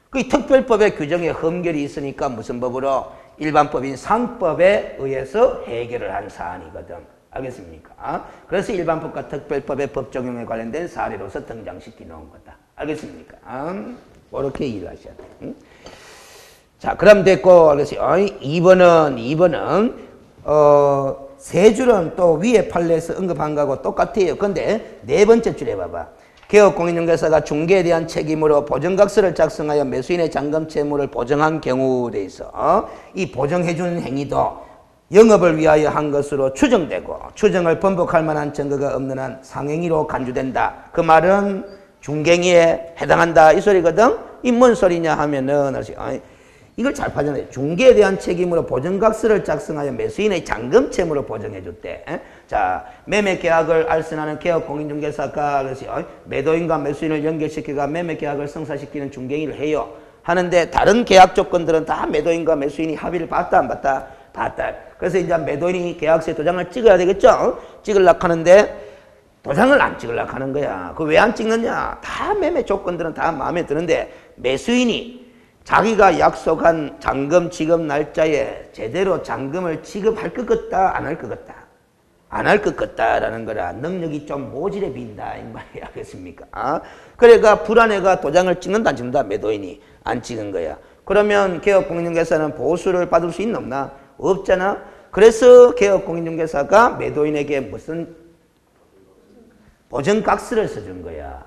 그 특별법의 규정에 흠결이 있으니까 무슨 법으로? 일반법인 상법에 의해서 해결을 한 사안이거든. 알겠습니까? 그래서 일반법과 특별법의 법 적용에 관련된 사례로서 등장시켜 놓은 거다. 알겠습니까? 그렇게 이해하셔야 돼요. 자, 그럼 됐고, 그래서 2번은 세 줄은 또 위에 판례에서 언급한 거하고 똑같아요. 근데 네 번째 줄에 봐봐. 개업 공인중개사가 중개에 대한 책임으로 보증각서를 작성하여 매수인의 잔금 채무를 보증한 경우에 있어 이 보증해주는 행위도 영업을 위하여 한 것으로 추정되고 추정을 번복할 만한 증거가 없는 한 상행위로 간주된다. 그 말은 중개행위에 해당한다 이 소리거든. 이 뭔 소리냐 하면은 이걸 잘 파잖아요. 중개에 대한 책임으로 보증각서를 작성하여 매수인의 잔금 채무를 보증해 줬대. 자, 매매 계약을 알선하는 개업 공인중개사가 그래서 매도인과 매수인을 연결시켜가 매매 계약을 성사시키는 중개행위를 해요. 하는데 다른 계약 조건들은 다 매도인과 매수인이 합의를 봤다 안 봤다? 봤다. 그래서 이제 매도인이 계약서에 도장을 찍어야 되겠죠? 찍으려고 하는데 도장을 안 찍으려고 하는 거야. 그 왜 안 찍느냐? 다 매매 조건들은 다 마음에 드는데 매수인이 자기가 약속한 잔금 지급 날짜에 제대로 잔금을 지급할 것 같다? 안 할 것 같다? 안 할 것 같다라는 거라 능력이 좀 모질해 빈다 이 말이 알겠습니까? 그래가 불안해가 도장을 찍는다 안 찍는다? 매도인이 안 찍은 거야. 그러면 개업 공인중개사는 보수를 받을 수 있나 없나? 없잖아. 그래서 개업 공인중개사가 매도인에게 무슨 보증각서를 써준 거야.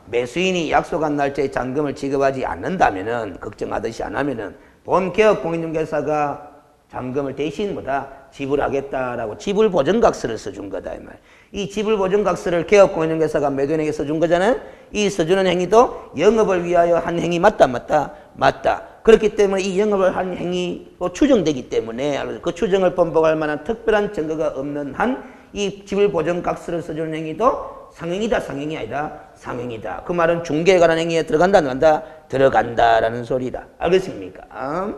매수인이 약속한 날짜에 잔금을 지급하지 않는다면은 걱정하듯이 안 하면은 본 개업 공인중개사가 잔금을 대신 뭐다? 지불하겠다라고 지불보증각서를 써준 거다 이 말. 이 지불보증각서를 개업공인중개사가 매도인에게 써준 거잖아요. 이 써주는 행위도 영업을 위하여 한 행위 맞다 맞다? 맞다. 그렇기 때문에 이 영업을 한 행위로 추정되기 때문에 그 추정을 번복할 만한 특별한 증거가 없는 한 이 지불보증각서를 써주는 행위도 상행이다 상행이 아니다 상행이다. 그 말은 중개에 관한 행위에 들어간다 안 들어간다? 들어간다라는 소리다. 알겠습니까?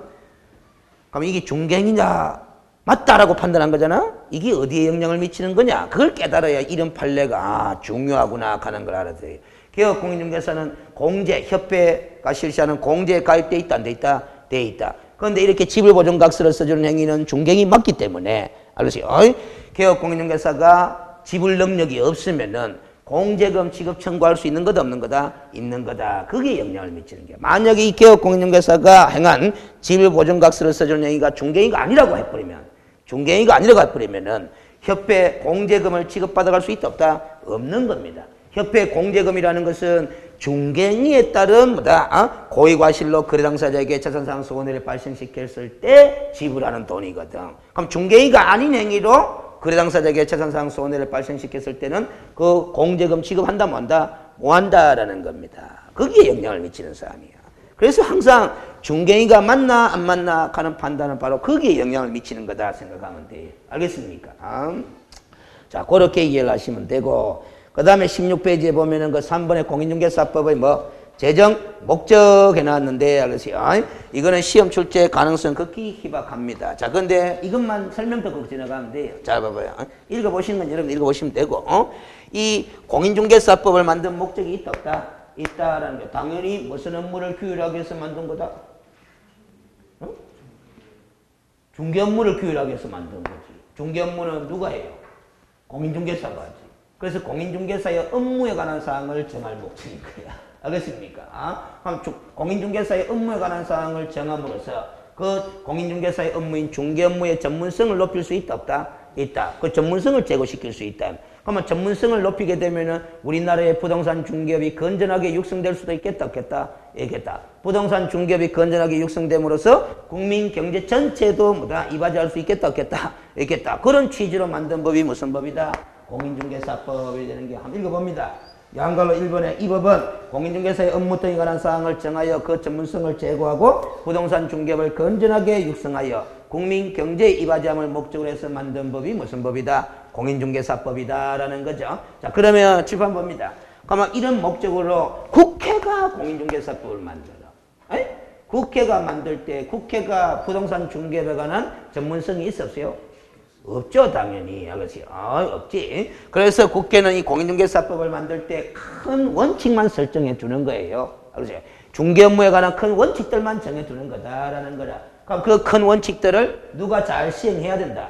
그럼 이게 중개행위냐 맞다라고 판단한 거잖아. 이게 어디에 영향을 미치는 거냐? 그걸 깨달아야 이런 판례가 중요하구나 하는 걸 알아야 돼요. 개업공인중개사는 공제, 협회가 실시하는 공제에 가입돼 있다 안 돼 있다? 돼 있다. 그런데 이렇게 지불보증각서를 써주는 행위는 중개행위 맞기 때문에 알겠어요? 개업공인중개사가 지불 능력이 없으면은 공제금 지급 청구할 수 있는 거다 없는 거다? 있는 거다. 그게 영향을 미치는 게. 만약에 이 개업공인중개사가 행한 지불보증각서를 써주는 행위가 중개행위가 아니라고 해버리면 중개행위가 아니라고 해버리면은 협회 공제금을 지급받아갈 수 있다 없다? 없는 겁니다. 협회 공제금이라는 것은 중개행위에 따른 뭐다? 고의과실로 거래 당사자에게 재산상 손해를 발생시켰을 때 지불하는 돈이거든. 그럼 중개행위가 아닌 행위로 거래 당사자에게 재산상 손해를 발생시켰을 때는 그 공제금 지급한다 뭐한다? 뭐한다라는 겁니다. 거기에 영향을 미치는 사람이야. 그래서 항상 중개행위가 맞나 안 맞나 하는 판단은 바로 거기에 영향을 미치는 거다 생각하면 돼요. 알겠습니까? 자, 그렇게 이해를 하시면 되고, 그 다음에 16페이지에 보면은 그 3번의 공인중개사법의 재정 목적 해놨는데, 알겠어요? 이거는 시험 출제 가능성 극히 희박합니다. 자, 근데 이것만 설명 듣고 지나가면 돼요. 자, 봐봐요. 읽어보시는 건 여러분 읽어보시면 되고, 이 공인중개사법을 만든 목적이 있다, 없다? 있다라는 게 당연히 무슨 업무를 규율하기 위해서 만든 거다? 중개 업무를 규율하기 위해서 만든 거지. 중개 업무는 누가 해요? 공인중개사가 하지. 그래서 공인중개사의 업무에 관한 사항을 정할 목적인 거야. 알겠습니까? 그럼 공인중개사의 업무에 관한 사항을 정함으로써 그 공인중개사의 업무인 중개 업무의 전문성을 높일 수 있다 없다? 있다. 그 전문성을 제고시킬 수 있다. 그러면 전문성을 높이게 되면은 우리나라의 부동산 중개업이 건전하게 육성될 수도 있겠다 없겠다? 있겠다. 부동산 중개업이 건전하게 육성됨으로써 국민 경제 전체도 뭐다? 이바지할 수 있겠다 없겠다? 있겠다. 그런 취지로 만든 법이 무슨 법이다? 공인중개사법이 되는 게 한번 읽어봅니다. 양갈로 1번에 이 법은 공인중개사의 업무 등에 관한 사항을 정하여 그 전문성을 제고하고 부동산 중개업을 건전하게 육성하여 국민 경제에 이바지함을 목적으로 해서 만든 법이 무슨 법이다? 공인중개사법이다 라는 거죠. 자, 그러면 칠판 봅니다. 그러면 이런 목적으로 국회가 공인중개사법을 만들어. 에이? 국회가 만들 때 국회가 부동산 중개업에 관한 전문성이 있었어요? 없죠, 당연히. 알겠어요? 없지. 그래서 국회는 이 공인중개사법을 만들 때 큰 원칙만 설정해 두는 거예요. 알겠어요? 중개 업무에 관한 큰 원칙들만 정해 두는 거다라는 거라. 그럼 그 큰 원칙들을 누가 잘 시행해야 된다?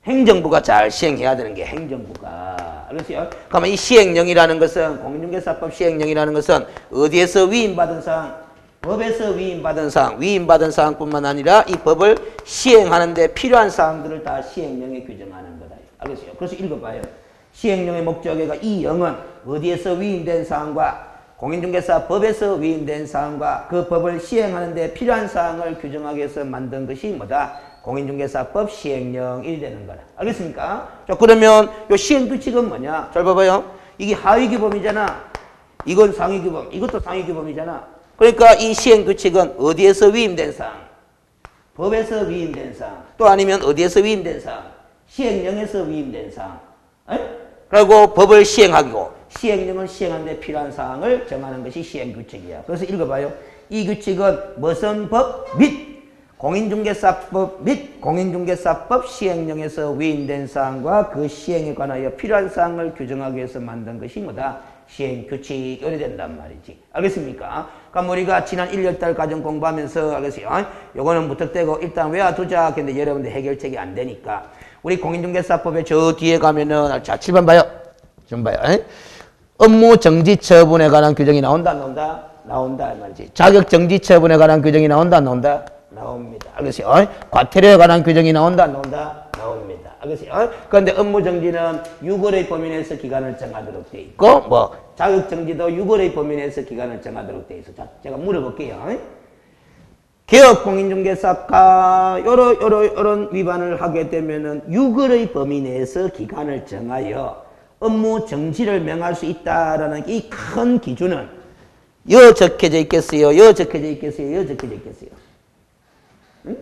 행정부가 잘 시행해야 되는 게 행정부가. 알겠어요? 그러면 이 시행령이라는 것은, 공인중개사법 시행령이라는 것은 어디에서 위임받은 사항? 법에서 위임받은 사항, 위임받은 사항뿐만 아니라 이 법을 시행하는 데 필요한 사항들을 다 시행령에 규정하는 거다. 알겠어요? 그래서 읽어봐요. 시행령의 목적어가 이 영은 어디에서 위임된 사항과 공인중개사법에서 위임된 사항과 그 법을 시행하는 데 필요한 사항을 규정하기 위해서 만든 것이 뭐다? 공인중개사법 시행령이 되는 거다. 알겠습니까? 자, 그러면 요 시행규칙은 뭐냐? 잘 봐봐요. 이게 하위규범이잖아. 이건 상위규범. 이것도 상위규범이잖아. 그러니까 이 시행규칙은 어디에서 위임된 사항? 법에서 위임된 사항. 또 아니면 어디에서 위임된 사항? 시행령에서 위임된 사항. 그리고 법을 시행하고 시행령을 시행하는 데 필요한 사항을 정하는 것이 시행규칙이야. 그래서 읽어봐요. 이 규칙은 무슨 법 및 공인중개사법 및 공인중개사법 시행령에서 위임된 사항과 그 시행에 관하여 필요한 사항을 규정하기 위해서 만든 것이 뭐다? 시행규칙이 된단 말이지. 알겠습니까? 그럼 우리가 지난 1월달 과정 공부하면서 알겠어요? 요거는 무턱대고 일단 외워두자. 근데 여러분들 해결책이 안 되니까. 우리 공인중개사법에 저 뒤에 가면은, 자, 7번 봐요. 좀 봐요. 업무 정지 처분에 관한 규정이 나온다, 안 나온다? 나온다, 말이지. 자격 정지 처분에 관한 규정이 나온다, 안 나온다? 나옵니다. 알겠어요? 과태료에 관한 규정이 나온다, 안 나온다? 나옵니다. 알겠어요? 그런데 업무 정지는 6월의 범위 내에서 기간을 정하도록 돼 있고, 자격 정지도 6월의 범위 내에서 기간을 정하도록 돼 있어. 자, 제가 물어볼게요. 개업 공인중개사가 요런 위반을 하게 되면은 유골의 범위 내에서 기간을 정하여 업무 정지를 명할 수 있다라는 이 큰 기준은 여 적혀져 있겠어요? 여 적혀져 있겠어요? 여 적혀져 있겠어요? 응?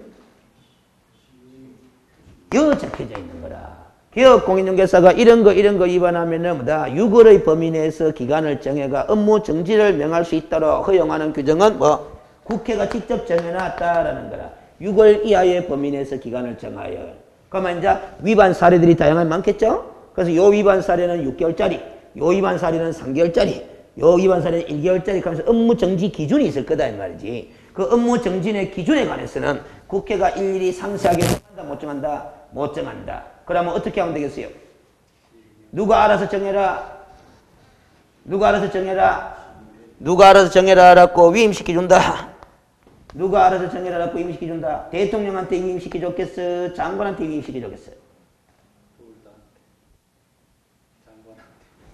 여 적혀져 있는 거라. 개업 공인중개사가 이런 거 위반하면은 뭐다? 유골의 범위 내에서 기간을 정해가 업무 정지를 명할 수 있도록 허용하는 규정은 뭐? 국회가 직접 정해놨다라는 거라. 6월 이하의 범위 내에서 기간을 정하여. 그러면 이제 위반 사례들이 다양하게 많겠죠? 그래서 요 위반 사례는 6개월짜리, 요 위반 사례는 3개월짜리, 요 위반 사례는 1개월짜리 하면서 업무 정지 기준이 있을 거다 이 말이지. 그 업무 정지의 기준에 관해서는 국회가 일일이 상세하게 정한다, 못 정한다? 못 정한다. 그러면 어떻게 하면 되겠어요? 누가 알아서 정해라? 누가 알아서 정해라? 누가 알아서 정해라라고 위임시켜준다. 누가 알아서 정해라라고 위임시켜준다. 대통령한테 위임시켜줬겠어? 장관한테 위임시켜줬겠어?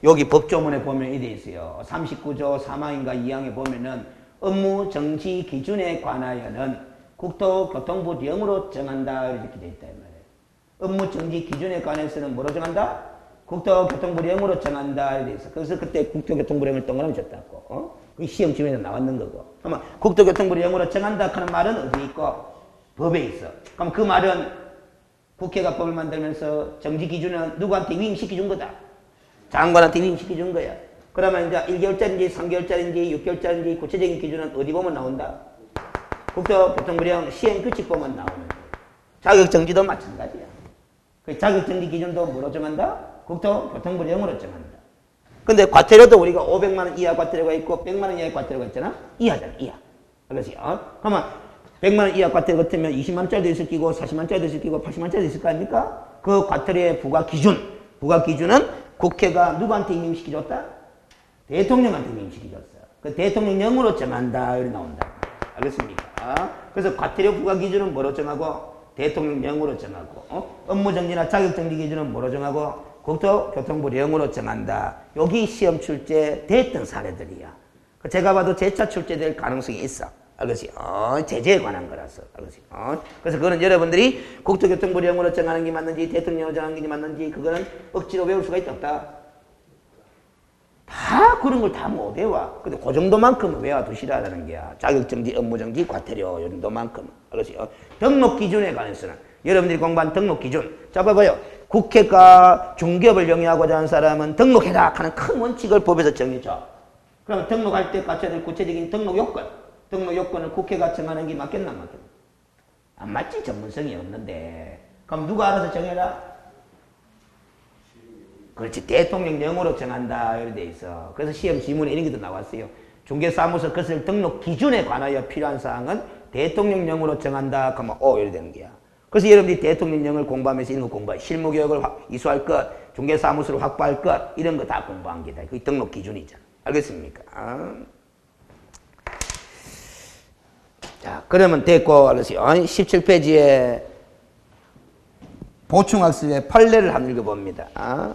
여기 법조문에 보면 이래 있어요. 39조 3항인가 2항에 보면은 업무 정지 기준에 관하여는 국토교통부령으로 정한다 이렇게 되어 있다 이 말이에요. 업무 정지 기준에 관해서는 뭐로 정한다? 국토교통부령으로 정한다 이렇게 있어. 그래서 그때 국토교통부령을 동그라미 쳤다고. 그 시험 지문에서 나왔는 거고. 그러면 국토교통부령으로 정한다 하는 말은 어디 있고? 법에 있어. 그럼 그 말은 국회가 법을 만들면서 정지 기준은 누구한테 위임시켜준 거다. 장관한테 위임시켜준 거야. 그러면 이제 1개월짜리인지 3개월짜리인지 6개월짜리인지 구체적인 기준은 어디 보면 나온다? 국토교통부령 시행규칙 보면 나오는 거야. 자격정지도 마찬가지야. 그 자격정지 기준도 뭐로 정한다? 국토교통부령으로 정한다. 근데 과태료도 우리가 500만 원 이하 과태료가 있고 100만 원 이하의 과태료가 있잖아? 이하잖아, 이하. 그렇지? 그러면 100만 원 이하 과태료 같으면 20만 원짜리도 있을 끼고 40만 원짜리도 있을 끼고 80만 원짜리도 있을 거 아닙니까? 그 과태료의 부과 기준은 국회가 누구한테 임명시켜줬다? 대통령한테 임명시켜줬어. 그 대통령령으로 정한다. 이렇게 나온다. 알겠습니까? 그래서 과태료 부과 기준은 뭐로 정하고? 대통령령으로 정하고, 업무정지나 자격정지 기준은 뭐로 정하고? 국토교통부령으로 정한다. 여기 시험 출제 됐던 사례들이야. 제가 봐도 재차 출제될 가능성이 있어. 알겠지? 제재에 관한 거라서. 알겠지? 그래서 그거는 여러분들이 국토교통부령으로 정하는 게 맞는지 대통령으로 정하는 게 맞는지 그거는 억지로 외울 수가 있다 없다? 다 그런 걸 다 못 외워. 근데 그 정도만큼은 외워두시라는 게야. 자격정지, 업무정지, 과태료 요 정도만큼은. 알겠지? 등록 기준에 관해서는 여러분들이 공부한 등록 기준. 자, 봐봐요. 국회가 중개업을 영위하고자 하는 사람은 등록해라 하는 큰 원칙을 법에서 정해줘. 그럼 등록할 때 갖춰야 될 구체적인 등록 요건. 등록 요건을 국회가 정하는 게 맞겠나 안 맞겠나? 안 맞지. 전문성이 없는데. 그럼 누가 알아서 정해라? 그렇지. 대통령령으로 정한다. 이렇게 돼 있어. 그래서 시험 지문에 이런 게 또 나왔어요. 중개사무소 것을 등록 기준에 관하여 필요한 사항은 대통령령으로 정한다. 그러면 이렇게 되는 거야. 그래서 여러분들이 대통령령을 공부하면서 이런 거 공부해. 실무교육을 이수할 것, 중개사무소를 확보할 것, 이런 거 다 공부한 게다. 그게 등록 기준이잖아. 알겠습니까? 자, 그러면 됐고, 알았어요. 17페이지에 보충학습의 판례를 한번 읽어봅니다.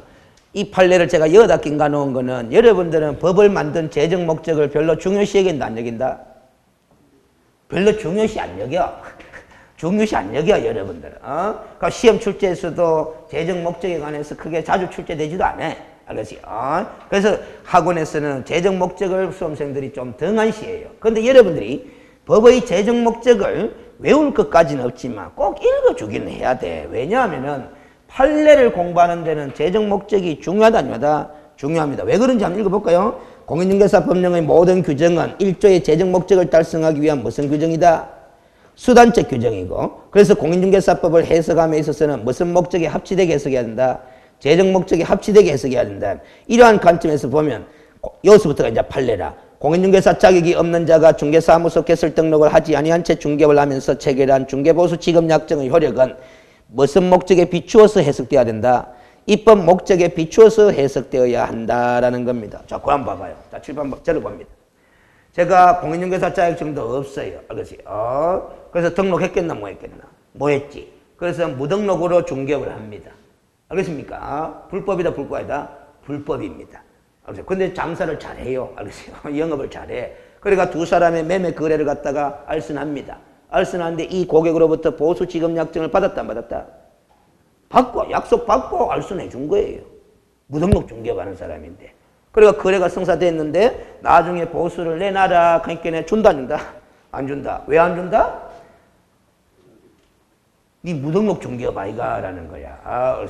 이 판례를 제가 여기다 낀가 놓은 거는 여러분들은 법을 만든 재정 목적을 별로 중요시 여긴다, 안 여긴다? 별로 중요시 안 여겨. 중요시 안 여겨, 여러분들은. 그러니까 시험 출제에서도 재정 목적에 관해서 크게 자주 출제되지도 않아. 알겠지? 그래서 학원에서는 재정 목적을 수험생들이 좀 등한시해요. 그런데 여러분들이 법의 재정 목적을 외울 것까지는 없지만 꼭 읽어주기는 해야 돼. 왜냐하면은 판례를 공부하는 데는 재정 목적이 중요하다, 아니하다? 중요합니다. 왜 그런지 한번 읽어볼까요? 공인중개사법령의 모든 규정은 1조의 재정 목적을 달성하기 위한 무슨 규정이다? 수단적 규정이고, 그래서 공인중개사법을 해석함에 있어서는 무슨 목적에 합치되게 해석해야 된다? 재정 목적에 합치되게 해석해야 된다. 이러한 관점에서 보면 여기서부터가 이제 판례라. 공인중개사 자격이 없는 자가 중개사무소 개설 등록을 하지 아니한 채 중개업을 하면서 체결한 중개보수 지급약정의 효력은 무슨 목적에 비추어서 해석되어야 된다? 입법 목적에 비추어서 해석되어야 한다라는 겁니다. 자, 그거 한번 봐봐요. 자, 7번 저를 봅니다. 제가 공인중개사 자격증도 없어요. 알겠지? 그래서 등록했겠나 뭐 했겠나? 뭐 했지? 그래서 무등록으로 중개업을 합니다. 알겠습니까? 불법이다, 불법이다? 불법입니다. 알겠어요? 근데 장사를 잘해요. 알겠어요? 영업을 잘해. 그러니까 두 사람의 매매 거래를 갖다가 알선합니다. 알선하는데 이 고객으로부터 보수 지급 약정을 받았다 안 받았다? 받고 약속 받고 알선해 준 거예요. 무등록 중개업하는 사람인데. 그래가 거래가 성사됐는데 나중에 보수를 내놔라 하니까 준다 안 준다? 안 준다. 왜 안 준다? 네 무등록 중개업 아이가라는 거야.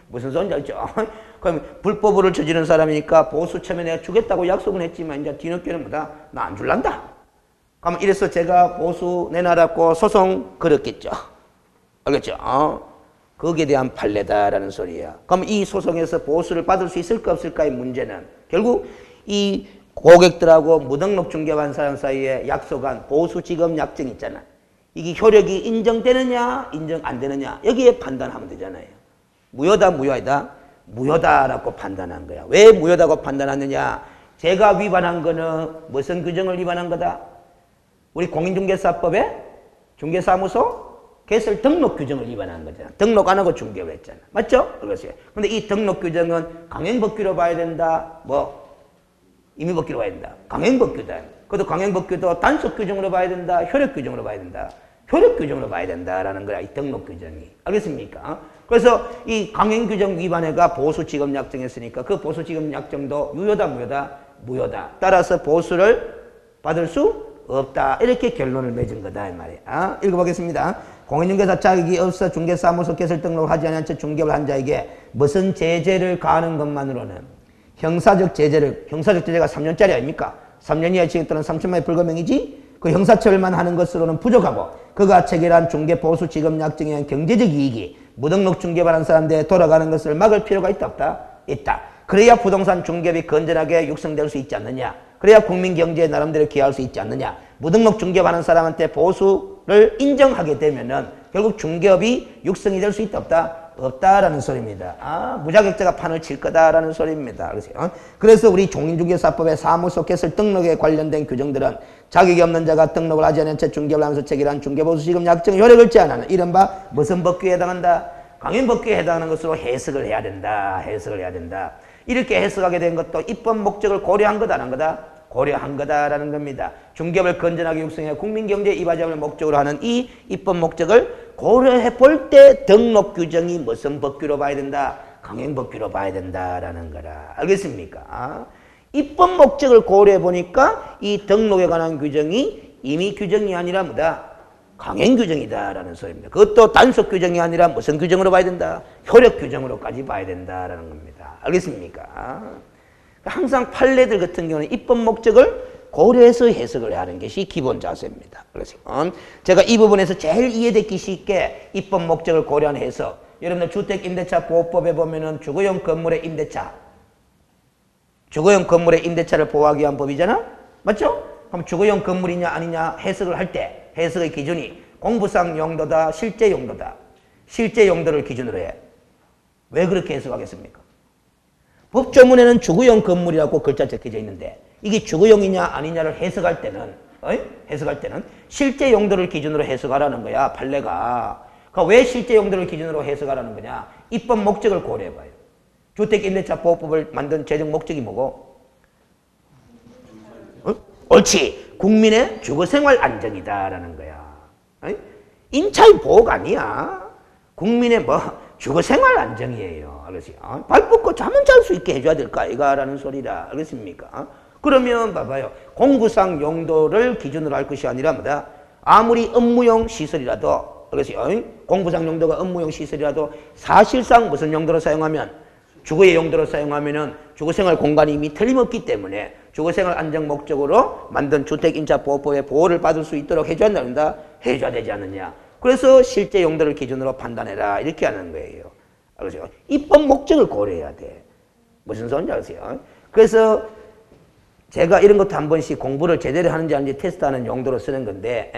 무슨 소리인지 알죠? 그럼 불법으로 저지른 사람이니까 보수 처음에 내가 주겠다고 약속은 했지만 이제 뒤늦게는 뭐다? 나 안 줄란다. 그러면 이래서 제가 보수 내놔라고 소송 걸었겠죠. 알겠죠? 거기에 대한 판례다라는 소리야. 그럼 이 소송에서 보수를 받을 수 있을까 없을까의 문제는 결국 이 고객들하고 무등록 중개한 사람 사이에 약속한 보수 지급 약정 있잖아. 이게 효력이 인정되느냐 인정 안 되느냐 여기에 판단하면 되잖아요. 무효다 무효이다? 무효다라고 판단한 거야. 왜 무효다고 판단하느냐? 제가 위반한 거는 무슨 규정을 위반한 거다? 우리 공인중개사법에 중개사무소 개설 등록 규정을 위반한 거잖아. 등록 안 하고 중개를 했잖아. 맞죠? 그렇지. 근데 이 등록 규정은 강행법규로 봐야 된다. 뭐 임의법규로 봐야 된다. 강행법규다. 그것도 강행법규도 단속 규정으로 봐야 된다. 효력 규정으로 봐야 된다. 효력 규정으로 봐야 된다라는 거야. 이 등록 규정이. 알겠습니까? 그래서 이 강행 규정 위반해가 보수 지급 약정했으니까 그 보수 지급 약정도 유효다 무효다? 무효다. 따라서 보수를 받을 수 없다. 이렇게 결론을 맺은 거다 이 말이야. 읽어보겠습니다. 공인중개사 자격이 없어 중개사무소 개설 등록을 하지 않은 채 중개업을 한 자에게 무슨 제재를 가하는 것만으로는 형사적 제재가 3년짜리 아닙니까? 3년 이하 징역 또는 3천만의 벌금형이지 그 형사처벌만 하는 것으로는 부족하고 그가 체결한 중개 보수 지급 약정에 의한 경제적 이익이 무등록 중개업하는 사람들에 돌아가는 것을 막을 필요가 있다 없다? 있다. 그래야 부동산 중개업이 건전하게 육성될 수 있지 않느냐. 그래야 국민 경제에 나름대로 기여할 수 있지 않느냐. 무등록 중개업하는 사람한테 보수를 인정하게 되면은 결국 중개업이 육성이 될 수 있다 없다? 없다라는 소리입니다. 무자격자가 판을 칠 거다라는 소리입니다. 그래서 우리 공인중개사법의 사무소 개설 등록에 관련된 규정들은 자격이 없는 자가 등록을 하지 않은 채 중개업을 하면서 체결한 중개보수 지급 약정의 효력을 제한하는 이른바 무슨 법규에 해당한다? 강행법규에 해당하는 것으로 해석을 해야 된다. 해석을 해야 된다. 이렇게 해석하게 된 것도 입법 목적을 고려한 거다 안 한 거다? 고려한 거다라는 겁니다. 중개업을 건전하게 육성해 국민경제에 이바지함을 목적으로 하는 이 입법 목적을 고려해 볼 때 등록 규정이 무슨 법규로 봐야 된다? 강행법규로 봐야 된다라는 거라. 알겠습니까? 입법 목적을 고려해 보니까 이 등록에 관한 규정이 임의 규정이 아니라 뭐다? 강행 규정이다라는 소리입니다. 그것도 단속 규정이 아니라 무슨 규정으로 봐야 된다? 효력 규정으로까지 봐야 된다라는 겁니다. 알겠습니까? 항상 판례들 같은 경우는 입법 목적을 고려해서 해석을 하는 것이 기본 자세입니다. 그래서 제가 이 부분에서 제일 이해되기 쉽게 입법 목적을 고려한 해석. 여러분들 주택임대차 보호법에 보면은 주거용 건물의 임대차, 주거용 건물의 임대차를 보호하기 위한 법이잖아. 맞죠? 그럼 주거용 건물이냐 아니냐 해석을 할 때 해석의 기준이 공부상 용도다, 실제 용도다. 실제 용도를 기준으로 해. 왜 그렇게 해석하겠습니까? 법조문에는 주거용 건물이라고 글자 적혀져 있는데 이게 주거용이냐 아니냐를 해석할 때는 실제 용도를 기준으로 해석하라는 거야. 판례가. 그러니까 왜 실제 용도를 기준으로 해석하라는 거냐? 입법 목적을 고려해봐요. 주택임대차 보호법을 만든 제정 목적이 뭐고? 옳지. 국민의 주거생활 안정이다라는 거야. 임차인 보호가 아니야. 국민의 주거생활 안정이에요. 알겠어요? 발 뻗고 잠은 잘 수 있게 해줘야 될까 이거라는 소리라. 알겠습니까? 그러면 봐봐요. 공부상 용도를 기준으로 할 것이 아니라 뭐다? 아무리 업무용 시설이라도 알겠어요? 공부상 용도가 업무용 시설이라도 사실상 무슨 용도로 사용하면 주거의 용도로 사용하면은 주거생활 공간이 이미 틀림없기 때문에 주거생활 안정 목적으로 만든 주택임차보호법의 보호를 받을 수 있도록 해줘야 된다? 해줘야 되지 않느냐. 그래서 실제 용도를 기준으로 판단해라. 이렇게 하는 거예요. 알겠어요? 입법 목적을 고려해야 돼. 무슨 소리인지 아세요? 그래서 제가 이런 것도 한 번씩 공부를 제대로 하는지 아닌지 테스트하는 용도로 쓰는 건데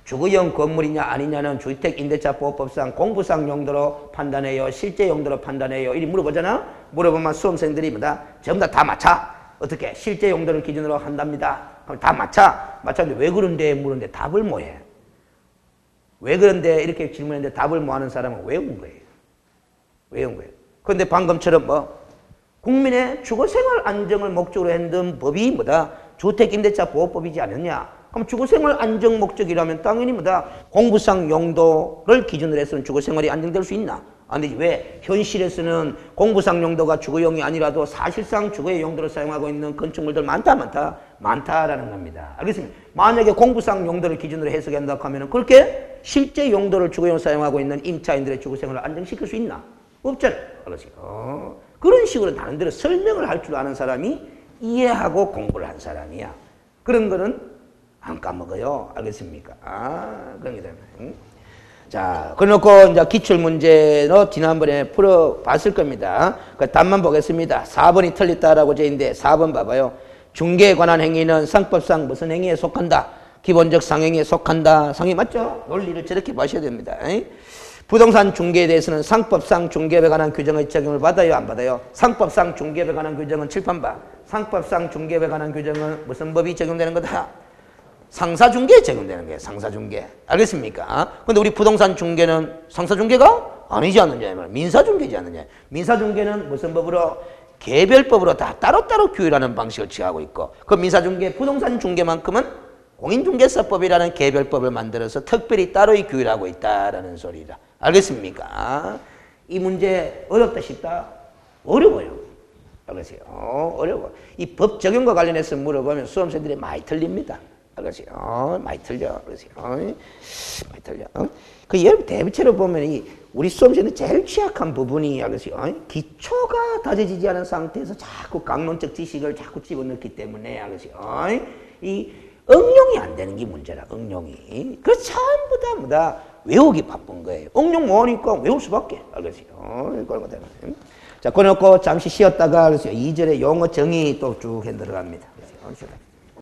주거용 건물이냐 아니냐는 주택임대차보호법상 공부상 용도로 판단해요? 실제 용도로 판단해요? 이리 물어보잖아? 물어보면 수험생들이 뭐다? 전부 다 맞춰. 어떻게? 실제 용도를 기준으로 한답니다. 그럼 다 맞췄는데 왜 그런데 물었는데 답을 뭐해? 왜 그런데 이렇게 질문했는데 답을 뭐하는 사람은 외운 거예요. 외운 거예요. 그런데 방금처럼 국민의 주거생활 안정을 목적으로 했던 법이 뭐다? 주택임대차 보호법이지 않느냐? 그럼 주거생활 안정 목적이라면 당연히 뭐다? 공부상 용도를 기준으로 해서는 주거생활이 안정될 수 있나? 안 되지. 왜? 현실에서는 공부상 용도가 주거용이 아니라도 사실상 주거의 용도로 사용하고 있는 건축물들 많다라는 겁니다. 알겠습니까? 만약에 공부상 용도를 기준으로 해석한다 하면 그렇게 실제 용도를 주거용으로 사용하고 있는 임차인들의 주거생활을 안정시킬 수 있나? 없잖아. 그렇지. 그런 식으로 다른 데로 설명을 할 줄 아는 사람이 이해하고 공부를 한 사람이야. 그런 거는 안 까먹어요. 알겠습니까? 그런 게 되면. 자, 그래놓고 이제 기출문제로 지난번에 풀어봤을 겁니다. 그 답만 보겠습니다. 4번이 틀렸다라고 되어 있는데 4번 봐봐요. 중개에 관한 행위는 상법상 무슨 행위에 속한다? 기본적 상행위에 속한다. 상위 맞죠? 논리를 저렇게 보셔야 됩니다. 부동산 중개에 대해서는 상법상 중개업에 관한 규정의 적용을 받아요? 안 받아요? 상법상 중개업에 관한 규정은 칠판 봐. 상법상 중개업에 관한 규정은 무슨 법이 적용되는 거다? 상사중개에 적용되는 거예요. 상사중개. 알겠습니까? 근데 우리 부동산 중개는 상사중개가 아니지 않느냐? 민사중개지 않느냐? 민사중개는 무슨 법으로? 개별법으로 다 따로따로 규율하는 방식을 취하고 있고 그 민사중개, 부동산 중개만큼은 공인중개사법이라는 개별법을 만들어서 특별히 따로 규율하고 있다라는 소리다. 알겠습니까? 이 문제 어렵다 싶다? 어려워요. 알겠어요? 어려워. 이 법 적용과 관련해서 물어보면 수험생들이 많이 틀립니다. 알겠어요? 많이 틀려. 알겠어요? 많이 틀려. 그 여러분 대비체로 보면 이 우리 수험생들 제일 취약한 부분이 알겠어요? 기초가 다져지지 않은 상태에서 자꾸 강론적 지식을 자꾸 집어넣기 때문에 알겠어요? 이 응용이 안 되는 게 문제라. 응용이. 그래서 전부 다 외우기 바쁜 거예요. 응용 뭐 하니까 외울 수밖에. 알겠어요? 자, 그래놓고 잠시 쉬었다가 그래서 2절에 용어 정의 또 쭉 해 들어갑니다.